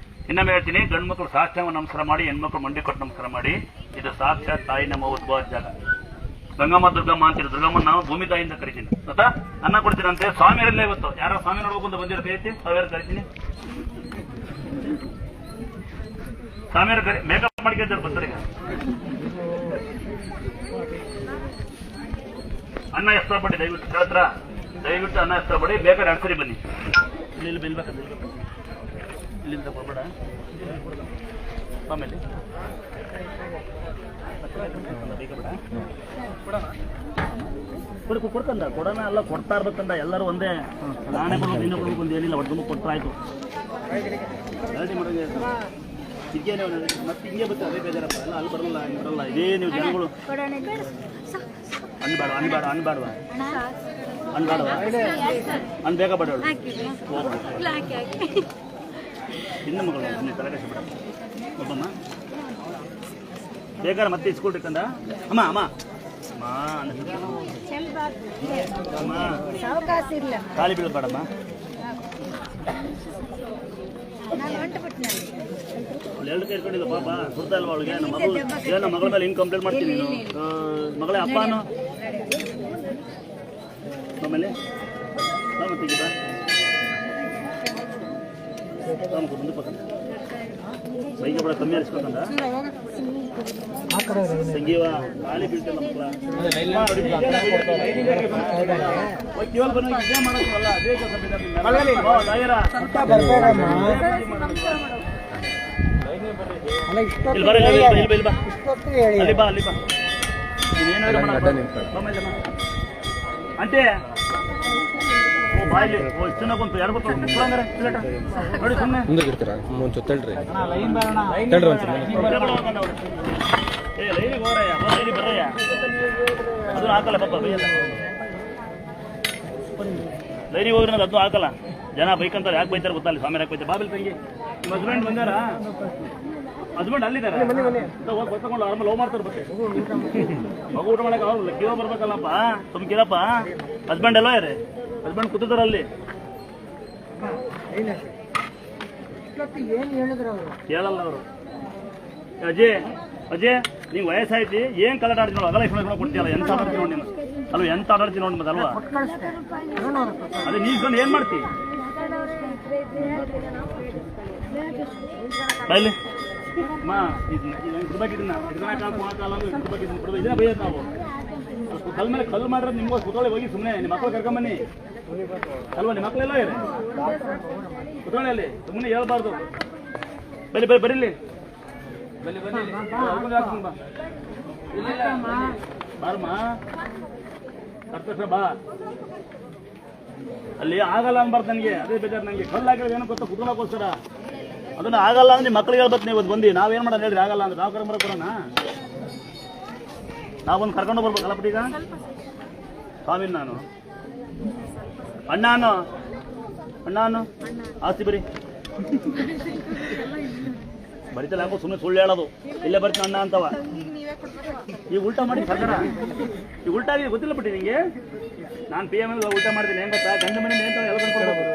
ಇನ್ನೊಮ್ಮೆ ಹೇಳ್ತೀನಿ, ಗಂಡು ಮಕ್ಕಳು ಸಾಷ್ಟಾಂಗ ನಮಸ್ಕಾರ ಮಾಡಿ, ಹೆಣ್ಮಕ್ಳು ಮಂಡಿ ಕೊಟ್ಟು ನಮಸ್ಕಾರ ಮಾಡಿ. ಇದು ಸಾಕ್ಷಾತ್ ತಾಯಿ ನಮ್ಮ ಉದ್ಭವ ಜಾಗ. ಗಂಗಮ್ಮ ದುರ್ಗಮ್ಮ ಅಂತೀರಿ. ದುರ್ಗಮ್ಮ ನಾವು ಭೂಮಿ ತಾಯಿಯಿಂದ ಕರಿತೀನಿ. ಗೊತ್ತಾ? ಅನ್ನ ಕೊಡ್ತೀನಿ ಅಂತ ಸ್ವಾಮಿಯರಲ್ಲ ಇವತ್ತು. ಯಾರೋ ಸ್ವಾಮಿ ನೋಡ್ಬೇಕು ಅಂತ ಬಂದಿರೋ ಕರಿತೀನಿ, ಸಾವಿರ ಕರಿತೀನಿ. ಸ್ವಾಮಿಯರ ಕರಿ ಮೇಕಪ್ ಮಾಡ್ಕೊಂತಾರೆ ಬರ್ತಾರೆ. ಅನ್ನ ಇಷ್ಟಪಡಿ ದಯವಿಟ್ಟು ಕೇಳ್ತಾರ, ದಯವಿಟ್ಟು ಅನ್ನ ಇಷ್ಟಪಡಿ. ಬೇಕಾದ್ರೆ 2 ಸರಿ ಬನ್ನಿ. ಇಲ್ಲಿ ಬಿಲ್ಬೇಕಂತ ಇಲ್ಲಿಂದ ಬರ್ಬೇಡ. ಆಮೇಲೆ ಕೊಡ್ತಂದ ಕೊಡೋಣ ಎಲ್ಲ ಕೊಡ್ತಾ ಇರ್ಬೇಕಂದ. ಎಲ್ಲರೂ ಒಂದೇ ನಾನೇ ಕೊಡ್ಬೇಕು ಇನ್ನೂ ಕೊಡ್ಬೇಕು ಅಂತ ಏನಿಲ್ಲ. ಒಟ್ಟು ಕೊಟ್ಟರೆ ಆಯ್ತು. ಮತ್ತೆ ಹಿಂಗೆ ಬರ್ತದೆ ಅದೇ ಬೇಜಾರಪ್ಪ. ಎಲ್ಲ ಅಲ್ಲಿ ಬರಲ್ಲ, ಹಿಂಗೆ ಬರಲ್ಲ. ಇದೇ ನೀವು ಜನಗಳು ಅನ್ಬೇಡವಾ ಅನ್ ಬೇಗ ಬಡವಳು ಇನ್ನು ಮಗಳು ತಲೆಕಸಿ ಬಿಡ ಒಬ್ಬಮ್ಮ ಬೇಕಾದ್ರೆ ಮತ್ತೆ ಇಸ್ಕೊಳ್ಬೇಕಂದ. ಅಮ್ಮ ಅಮ್ಮ ಖಾಲಿ ಬೀಳ್ಬೇಡಮ್ಮ. ಎರಡು ಕೇಳ್ಕೊಂಡಿದ್ದ ಪಾಪ ಸುರ್ತಾ ಇಲ್ವಾ ಅವಳಿಗೆ? ನಮ್ಮ ಮಗಳು ಏನೋ ಮಗಳ ಮೇಲೆ ಹಿಂಗೆ ಕಂಪ್ಲೇಂಟ್ ಮಾಡ್ತೀನಿ ನೀನು. ಮಗಳೇ ಅಪ್ಪನು ಆಮೇಲೆ ತೆಗಿದ ಮುಂದೆ ಪಕ್ಕಂದ ಬೈಗೆ ಬಡ ಕಮ್ಮಿ ಅನಿಸ್ಬೇಕಂದ ಸಂಗೀವ ಖಾಲಿ ಬೀಳ್ತಲ್ಲ ಕೇವಲ ಬಂದು ಇದೇ ಮಾಡೋಕ್ಕಲ್ಲ. ಅದೇ ಅಲ್ಲಿ ಬಾ అంటే ಬಾಯಲ್ಲಿ ಚಿನ್ನ ಕುಂತು ಯಾರು ಗೊತ್ತು ನೋಡಿ ಸುಮ್ಮನೆ ಮುಂದೆ ತಳ್ರಿ ಏ ಲೈನಿಗೆ ಹೋರಯ್ಯ ಲೈನಿ ಬರ್ರಯ್ಯ. ಅದು ಹಾಕಲ್ಲ ಪಾಪ ಬೈಯಲ್ಲ. ಲೈನಿಗೆ ಹೋಗ್ರಿ ಅದು ಹಾಕಲ್ಲ. ಜನ ಬೈಕಂತಾರೆ. ಯಾಕೆ ಬೈತಾರೆ ಗೊತ್ತಲ್ಲ ಸ್ವಾಮಿ ಯಾಕೆ ಬೈತಾರೆ? ಬಾಬಿಲ್ ತಂಗಿ ನಿಮ್ಮ ಹಸ್ಬೆಂಡ್ ಬಂದಾರ? ಹಸ್ಬೆಂಡ್ ಅಲ್ಲಿದ್ದಾರೆ. ಗೊತ್ತಕೊಂಡು ಆರಾಮ ಲವ್ ಮಾಡ್ತಾರೆ. ಮತ್ತೆ ಮಗು ಊಟ ಮಾಡಕ್ಕೆ ಅವ್ರು ಕಿವ ಬರ್ಬೇಕಲ್ಲಪ್ಪ. ಸುಮ್ಕಿರಪ್ಪ. ಹಸ್ಬೆಂಡ್ ಎಲ್ಲ ಯಾರೇ? ಹಸ್ಬೆಂಡ್ ಕೂತಿದಾರ ಅಲ್ಲಿ. ಕೇಳಲ್ಲ ಅವರು. ಅಜಯ್ ನೀವು ವಯಸ್ಸಾಯ್ತಿ ಏನು ಕಲರ್ ಆಡ್ತೀನಿ ಅದೆಲ್ಲ ಇಷ್ಟ ಕೊಡ್ತೀಯಲ್ಲ ಎಂತ ಮಾಡ್ತೀನಿ ನೋಡಿ ನೀನು. ಅಲ್ವ ಎಂತ ಆಡಾಡ್ತೀನಿ ನೋಡಿ ಮತ್ತೆ ಅಲ್ವಾ ಅದೇ ನೀಸ್ಕೊಂಡು ಏನು ಮಾಡ್ತಿ ಬೈಲಿ ಇದೇ ಬೈಯೋದು ನಾವು ಕಲ್ ಮೇಲೆ ಕಲ್ಲು ಮಾಡಿರೋದು ನಿಮ್ಗೆ ಕುತ್ಕೊಳ್ಳಿ ಹೋಗಿ ಸುಮ್ಮನೆ ನಿಮ್ಮ ಮಕ್ಕಳು ಕರ್ಕೊಂಬನ್ನಿ ಅಲ್ವಾ ನಿಮ್ಮ ಮಕ್ಕಳೆಲ್ಲ ಇದೆ ಕುತ್ಕೊಳ್ಳಿ ಅಲ್ಲಿ ಸುಮ್ಮನೆ ಹೇಳ್ಬಾರ್ದು ಬರೀ ಬರೀಲಿ ಬನ್ನಿ ಬಾರಮ್ಮ ಕರ್ತೃ ಬಾ ಅಲ್ಲಿ ಆಗಲ್ಲ ಅನ್ಬಾರ್ದು ನನಗೆ ಅದೇ ಬೇಜಾರು ನನಗೆ ಕಲ್ಲು ಹಾಕಿರೋದು ಏನೋ ಗೊತ್ತಾ ಕುತ್ಕೊಳ್ಳೋಕ್ಕೋಸ್ಕರ ಅದನ್ನ ಆಗಲ್ಲ ಅಂದ್ರೆ ನಿಮ್ಮ ಮಕ್ಳಿಗೆ ಹೇಳ್ಬೇಕು ನೀವು ಬಂದು ನಾವೇನು ಮಾಡೋಣ ಹೇಳ್ರಿ ಆಗಲ್ಲ ಅಂದ್ರೆ ನಾವು ಕರ್ಕೊಂಬರಕ್ಕೆ ಬರೋಣ ನಾವೊಂದು ಕರ್ಕೊಂಡು ಬರ್ಬೇಕಲ್ಲ ಪಟ್ ಈಗ ಸ್ವಾಮಿ ನಾನು ಅಣ್ಣಾನು ಆಸ್ತಿ ಬರೀ ಬರಿತಲ್ಲ ಯಾಕೋ ಸುಮ್ಮನೆ ಸುಳ್ಳು ಹೇಳೋದು ಇಲ್ಲೇ ಬರ್ತೀನಿ ಅಣ್ಣ ಅಂತವ ಈಗ ಉಲ್ಟಾ ಮಾಡಿ ಸರ್ಕಾರ ಈಗ ಉಲ್ಟಾ ಆಗಿದೆ ಗೊತ್ತಿಲ್ಲ ಬಿಟ್ಟು ನಿಂಗೆ ನಾನು PM ಉಲ್ಟಾ ಮಾಡ್ತೀನಿ ಹೆಂಗೆ ಗೊತ್ತಾ ಗಂಡ ಮನೆ ಅಂತ ಎಲ್ಲ ಬಂದ್ಕೊಳ್ಬೋದು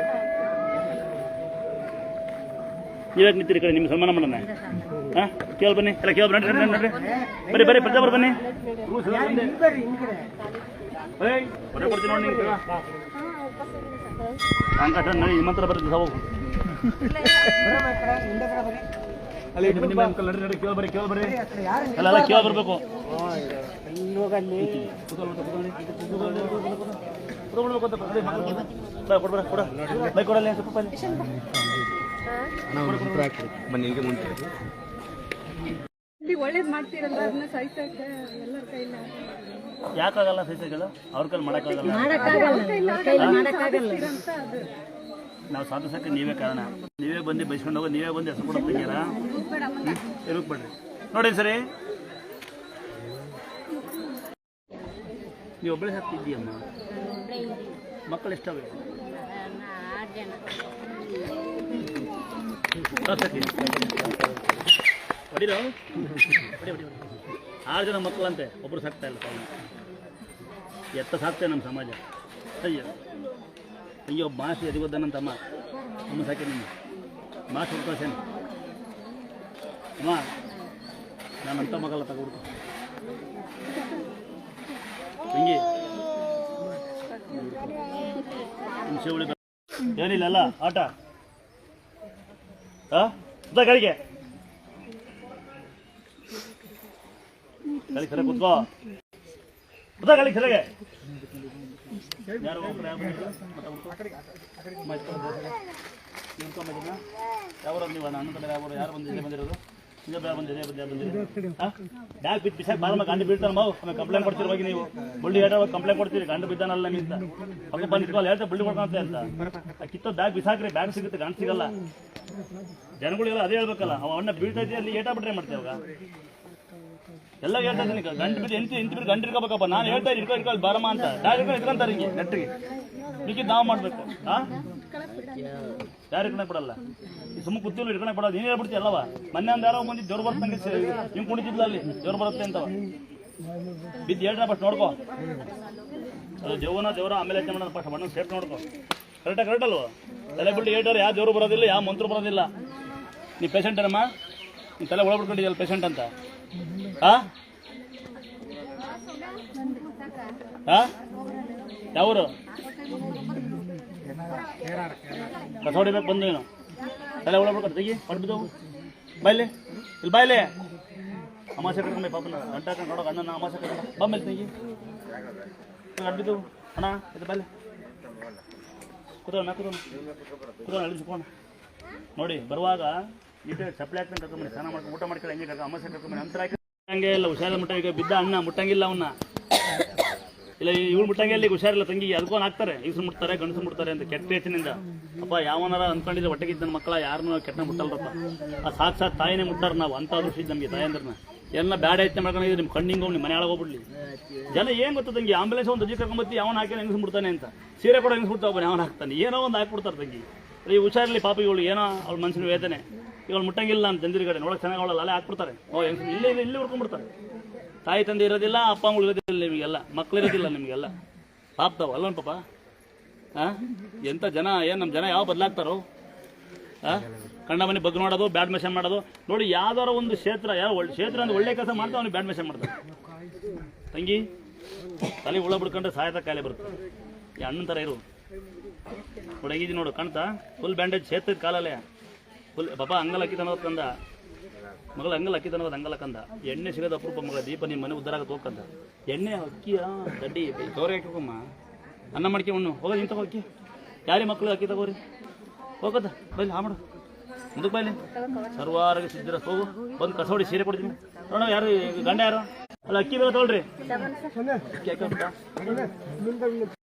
ನೀವ್ಯಾಕೆ ನಿಂತಿರಿ ಕಡೆ ನಿಮ್ಮ ಸನ್ಮಾನ ಮಾಡೋಣ ಹಾಂ ಕೇಳಿ ಬನ್ನಿ ಎಲ್ಲ ಕೇಳಿ ನೋಡ್ರಿ ಬರೀ ಪ್ರಜಾಪುರ ಬನ್ನಿ ಬರೀ ಕೊಡ್ತೀನಿ ನೋಡಿ ನಿಮ್ಗೆ ಅಂಕಾಶ ನೋಡಿ ನಿಮ್ಮಂತರ ಬರುತ್ತೆ ಸಾವು ಅಲ್ಲಿ ನಿಮ್ಮ ಅಂಕಲ್ ನಡ್ರಿ ಕೇಳಿ ಬರ್ರಿ ಎಲ್ಲ ಕೇಳಿ ಬರಬೇಕು ಬೈ ಕೊಡಲ್ಲ ಸ್ವಲ್ಪ ಮನೆಗೆ ಮುಂಚೆ ಒಳ್ಳೇದು ಮಾಡ್ತೀರಲ್ಲ ಅದನ್ನ ಸಹಿಸಕ್ಕೆ ಎಲ್ಲರ ಕೈಲ ಯಾಕಾಗಲ್ಲ ಸಹಿಸಗಳು ಅವ್ರ ಕೈಲಿ ಮಾಡೋಕ್ಕಾಗಲ್ಲ ನಾವು ಸಾಧಿಸಕ್ಕೆ ನೀವೇ ಕಾರಣ ನೀವೇ ಬಂದು ಬೈಸ್ಕೊಂಡು ಹೋಗೋ ನೀವೇ ಬಂದು ಹೆಸರು ಕೊಡೋ ತೆಗಿಯಾರ ಇರುಕ್ಬೇಡ್ರಿ ನೋಡಿ ಸರಿ ನೀವು ಒಬ್ಬಳೇ ಸಾಕ್ತಿದ್ದೀಯಮ್ಮ ಮಕ್ಕಳು ಎಷ್ಟವೆ ಹೊಡಿರೋ ಹೊಡಿ 6 ಜನ ಮಕ್ಕಳಂತೆ ಒಬ್ಬರು ಸಾಕ್ತಾ ಇಲ್ಲ ಎತ್ತ ಸಾಕ್ತೇವೆ ನಮ್ಮ ಸಮಾಜ ಅಯ್ಯೋ ಮಾಸಿ ಎದಿಗೊದ್ದಾನಂತಮ್ಮ ಅಮ್ಮ ಸಾಕಿ ನಿಮ್ಮ ಮಾಸಿ ಹುಡ್ಕೋಸೇನು ಅಮ್ಮ ನಾನಂತ ಮಗಲ್ಲ ತಗೊಡ್ಕೊ ಹಿಂಗೆ ಹಿಂಸೆ ಉಳಿ ಏನಿಲ್ಲ ಅಲ್ಲ ಆಟ ಗಾಳಿಗೆ ಗಾಳಿ ಸರಿಯಾಗಿ ಕೂತ್ಕೋ ಗಾಳಿ ಸರಿಯಾಗೆ ಯಾರು ಯಾವ ನೀವು ಅಣ್ಣ ಕಡೆ ಯಾರು ಬಂದಿರೋದು ಬ್ಯಾಗ್ ಬಿದ್ದು ಬಿಸಾಕ್ ಬಾರಮ್ಮ ಗಂಡು ಬೀಳ್ತಾನೆ ಮಾವು ಆಮೇಲೆ ಕಂಪ್ಲೇಂಟ್ ಕೊಡ್ತೀರಿ ಹೋಗಿ ನೀವು ಬುಳ್ಳಿ ಹೇಳೋ ಕಂಪ್ಲೇಂಟ್ ಕೊಡ್ತೀರಿ ಗಂಡು ಬಿದ್ದಾನಲ್ಲ ನಿಮ್ಮಿಂದ ಅವಾಗ ಬಂದಿಟ್ಕೊಳ್ಳಿ ಹೇಳ್ತಾ ಬುಳ್ಳಿ ಕೊಡ್ಕೊಂತೆ ಅಂತ ಕಿತ್ತೋ ಬ್ಯಾಗ್ ಬಿಸಾಕ್ರಿ ಬ್ಯಾಗ್ ಸಿಗುತ್ತೆ ಗಂಡು ಸಿಗಲ್ಲ ಜನಗಳಿಗೆಲ್ಲ ಅದೇ ಹೇಳ್ಬೇಕಲ್ಲ ಅವ ಅಣ್ಣ ಬೀಳ್ತಾ ಇದ್ದೀವಿ ಅಲ್ಲಿ ಏಟಾ ಬಿಟ್ರೆ ಮಾಡ್ತೇವೆ ಅವಾಗ ಎಲ್ಲ ಹೇಳ್ತಾ ಇದ್ದೀನಿ ಗಂಟು ಬಿದ್ದು ಎಂತ ಬಿಟ್ಟು ಗಂಟು ಇಟ್ಕೋಬೇಕಪ್ಪ ನಾನು ಹೇಳ್ತಾ ಇಟ್ಕೊಳ್ಳಿ ಬಾರಮ್ಮ ಅಂತ ಡೈರೆಕ್ಟ್ ಇಟ್ಕೊಂತಾರೆ ಹಿಂಗೆ ನೆಟ್ಟಿಗೆ ಮಿಕ್ಕಿದ್ದು ನಾವು ಮಾಡಬೇಕು ಯಾರು ಇಟ್ಕೊಳಕ್ ಬಿಡಲ್ಲ ಈ ಸುಮ್ಮನೆ ಕೂತಿಲ್ಲ ಇಟ್ಕೊಳಕ್ ಬಿಡೋದು ನೀನು ಹೇಳ್ಬಿಡ್ತಿ ಅಲ್ಲವ ಮೊನ್ನೆ ಒಂದು ಯಾರೋ ಬಂದು ದೇವ್ರು ಬರ್ತಂಗೆ ಹಿಂಗೆ ಕುಣಿತಿದ್ಲ ಅಲ್ಲಿ ದೇವ್ರು ಬರುತ್ತೆ ಅಂತವ ಬಿದ್ದು ಹೇಳ್ರ ಫಸ್ಟ್ ನೋಡ್ಕೋ ಅದು ದೇವರ ಆಮೇಲೆ ಯೋಚನೆ ಮಾಡೋದು ಫಸ್ಟ್ ಬಣ್ಣ ಸೇಫ್ ನೋಡ್ಕೋ ಕರೆಕ್ಟ್ ಅಲ್ವ ತಲೆ ಬಿಟ್ಟು ಹೇಳ್ತಾರೆ ಯಾವ ದೇವ್ರು ಬರೋದಿಲ್ಲ ಯಾವ ಮಂತ್ರ ಬರೋದಿಲ್ಲ ನೀ ಪೇಷಂಟ್ ಏನಮ್ಮ ನೀ ತಲೆ ಒಳಬಿಟ್ಕೊಂಡಿದ್ಯಲ್ಲ ಪೇಷಂಟ್ ಅಂತ ಯಾವರು ಕಸ ಹೊಡಿಬೇಕು ಬಂದು ನೀನು ತಲೆ ಒಳಬಿಡ್ಕೊಂಡು ತೆಗಿ ಹೊಡ್ಬಿದ್ದವು ಬಾಯ್ಲಿ ಇಲ್ಲಿ ಬಾಯ್ಲಿ ಅಮಾಸೆ ಕಟ್ಕೊಂಡೆ ಪಾಪನ ಗಂಟ ಹಾಕೊಂಡು ನೋಡೋ ಅಣ್ಣನ ಅಮಾಸೆ ಕಟ್ಕೊಂಡು ಬಂಮೇಲೆ ತೆಗಿ ಅಡ್ಬಿದ್ದು ಅಣ್ಣ ಇದು ಬಾಯ್ಲಿ ಕೂತೋಣ ಅಳಿಸ್ಕೋಣ ನೋಡಿ ಬರುವಾಗ ನೀಟೇ ಚಪ್ಪಲಿ ಹಾಕ್ತಾನೆ ಕರ್ಕೊಂಬಿ ಸ್ನಾನ ಮಾಡ್ಕೊಂಡು ಊಟ ಮಾಡ್ಕೊಂಡು ಹಂಗೆ ಕರ್ಕೊಂಡು ಅಮಾಸೆ ಕರ್ಕೊಂಬಿ ಅಂತರ ಹಾಕಿ ಹಂಗೆ ಇಲ್ಲ ಹುಷಾರಿಲ್ಲ ಮುಟ್ಟ ಈಗ ಬಿದ್ದ ಅಣ್ಣ ಮುಟ್ಟಂಗಿಲ್ಲ ಅವನ್ನ ಇಲ್ಲ ಇವಳು ಮುಟ್ಟಂಗೆ ಅಲ್ಲಿ ಹುಷಾರಿಲ್ಲ ತಂಗಿ ಅದಕ್ಕೊಂದು ಹಾಕ್ತಾರೆ ಈಸು ಮುಟ್ತಾರೆ ಗಂಡಸು ಮುಟ್ತಾರೆ ಅಂತ ಕೆಟ್ಟ ಹೆಚ್ಚಿನಿಂದ ಅಪ್ಪ ಯಾವನಾರ ಅಂದ್ಕೊಂಡಿದ್ರೆ ಹೊಟ್ಟೆಗಿದ್ದ ಮಕ್ಕಳ ಯಾರನ್ನೂ ಕೆಟ್ಟ ಮುಟ್ಟಲ್ರಪ್ಪ ಆ ಸಾಕ್ಷಾತ್ ತಾಯಿನೇ ಮುಟ್ಟಾರ ನಾವು ಅಂತ ದೃಷ್ಟಿ ನಮಗೆ ತಾಯಂದ್ರನ್ನ ಎಲ್ಲ ಬ್ಯಾಡ ಐತೆ ಮಾಡ್ಕೊಂಡಿದ್ರೆ ನಿಮ್ಮ ಕಣ್ಣಿಂಗ ನಿಮ್ಮ ಮನೆ ಹೋಗ್ಬಿಡ್ಲಿ ಜನ ಏನು ಗೊತ್ತ ತಂಗಿ ಆಂಬುಲೆನ್ಸ್ ಒಂದು ಅಜ್ಜಿ ಕರ್ಕೊಂಬತ್ತಿ ಅವನು ಹಾಕಿ ಹೆಂಗಸ್ ಬಿಡ್ತಾನೆ ಅಂತ ಸೀರೆ ಕೂಡ ಹೆಂಗಸ್ ಬಿಡ್ತಾವ ಅವನು ಹಾಕ್ತಾನೆ ಏನೋ ಒಂದು ಹಾಕ್ಬಿಡ್ತಾರೆ ತಂಗಿ ಈ ಹುಷಾರಿಲ್ಲ ಪಾಪ ಇವಳು ಏನೋ ಅವ್ಳ ಮನ್ಸಿನ ವೇದನೆ ಇವಳು ಮುಟ್ಟಂಗಿಲ್ಲ ಅಂತ ಜನರ ಕಡೆ ನೋಡೋಕೆ ಚೆನ್ನಾಗಿ ಅವಳಲ್ಲ ಅಲ್ಲೇ ಹಾಕ್ಬಿಡ್ತಾರೆ ಓ ಹೆಂಗ್ ಇಲ್ಲಿ ಹುಡ್ಕೊಂಡ್ಬಿಡ್ತಾರೆ ತಾಯಿ ತಂದೆ ಇರೋದಿಲ್ಲ ಅಪ್ಪ ಅಮ್ಮಗಳು ಇರೋದಿಲ್ಲ ನಿಮಗೆಲ್ಲ ಮಕ್ಳು ಇರೋದಿಲ್ಲ ನಿಮಗೆಲ್ಲ ಪಾಪ್ತಾವ ಅಲ್ಲೊಂದು ಪಾಪ ಎಂಥ ಜನ ಏನು ನಮ್ಮ ಜನ ಯಾವ ಬದಲಾಗ್ತಾರೋ ಕಣ್ಣ ಮನೆ ಬಗ್ಗೆ ಮಾಡೋದು ಬ್ಯಾಡ್ ಮೆಷನ್ ಮಾಡೋದು ನೋಡಿ ಯಾವ್ದಾರ ಒಂದು ಕ್ಷೇತ್ರ ಯಾವ ಕ್ಷೇತ್ರ ಅಂದ್ರೆ ಒಳ್ಳೆ ಕೆಲಸ ಮಾಡ್ತಾ ಅವ್ನಿಗೆ ಬ್ಯಾಡ್ ಮೆಷನ್ ಮಾಡ್ತಾರೆ ತಂಗಿ ತಲೆ ಹುಳ ಬಿಡ್ಕೊಂಡ್ರೆ ಸಾಯದ ಕಾಯಿಲೆ ಬರುತ್ತೆ. ಈ ಅಣ್ಣನ ಥರ ಇರು. ಹುಡುಗಿದಿ ನೋಡು ಕಾಣ್ತಾ, ಫುಲ್ ಬ್ಯಾಂಡೇಜ್ ಸೇರ್ತದ ಕಾಲಲ್ಲೇ ಫುಲ್. ಪಾಪ ಅಂಗಲ್ ಅಕ್ಕಿ ತನೋದ್ ಕಂದ, ಮಗಳು ಅಂಗಲ್ ಅಕ್ಕಿ ತನೋದು ಅಂಗಲ್ ಕಂದ. ಎಣ್ಣೆ ಸಿಗೋದು ಅಪರೂಪ ಮಗಳ. ದೀಪ ನಿಮ್ಮ ಮನೆ ಉದ್ದಾರ ಆಗತ್ತೆ ಹೋಗ್ಕಂದ. ಎಣ್ಣೆ ಅಕ್ಕಿಯ ದಡ್ಡಿ ತೋರಿ ಹಾಕಿಕೊಮ್ಮ, ಅನ್ನ ಮಾಡ್ಕೆ ಉಣ್ಣು. ಹೋಗೋದು ಇಂತ ಅಕ್ಕಿ ಯಾರಿ ಮಕ್ಕಳು ಅಕ್ಕಿ ತಗೋರಿ ಹೋಗದ ಬೈಲಿ ಹಾ ಮಾಡು. ಮುಂದಕ್ಕೆ ಬೈಲಿ ಸರ್ವಾರಿಗೆ ಸಿದ್ಧಿರ ಹೋಗು. ಒಂದು ಕಸೋಡಿ ಸೀರೆ ಕೊಡ್ತೀನಿ ನೋಡೋ. ಯಾರು ಗಂಡ ಯಾರು? ಅಲ್ಲ ಅಕ್ಕಿ ಬೇಗ ತೊಗೊಳ್ರಿ. ಅಕ್ಕಿ ಹಾಕಿ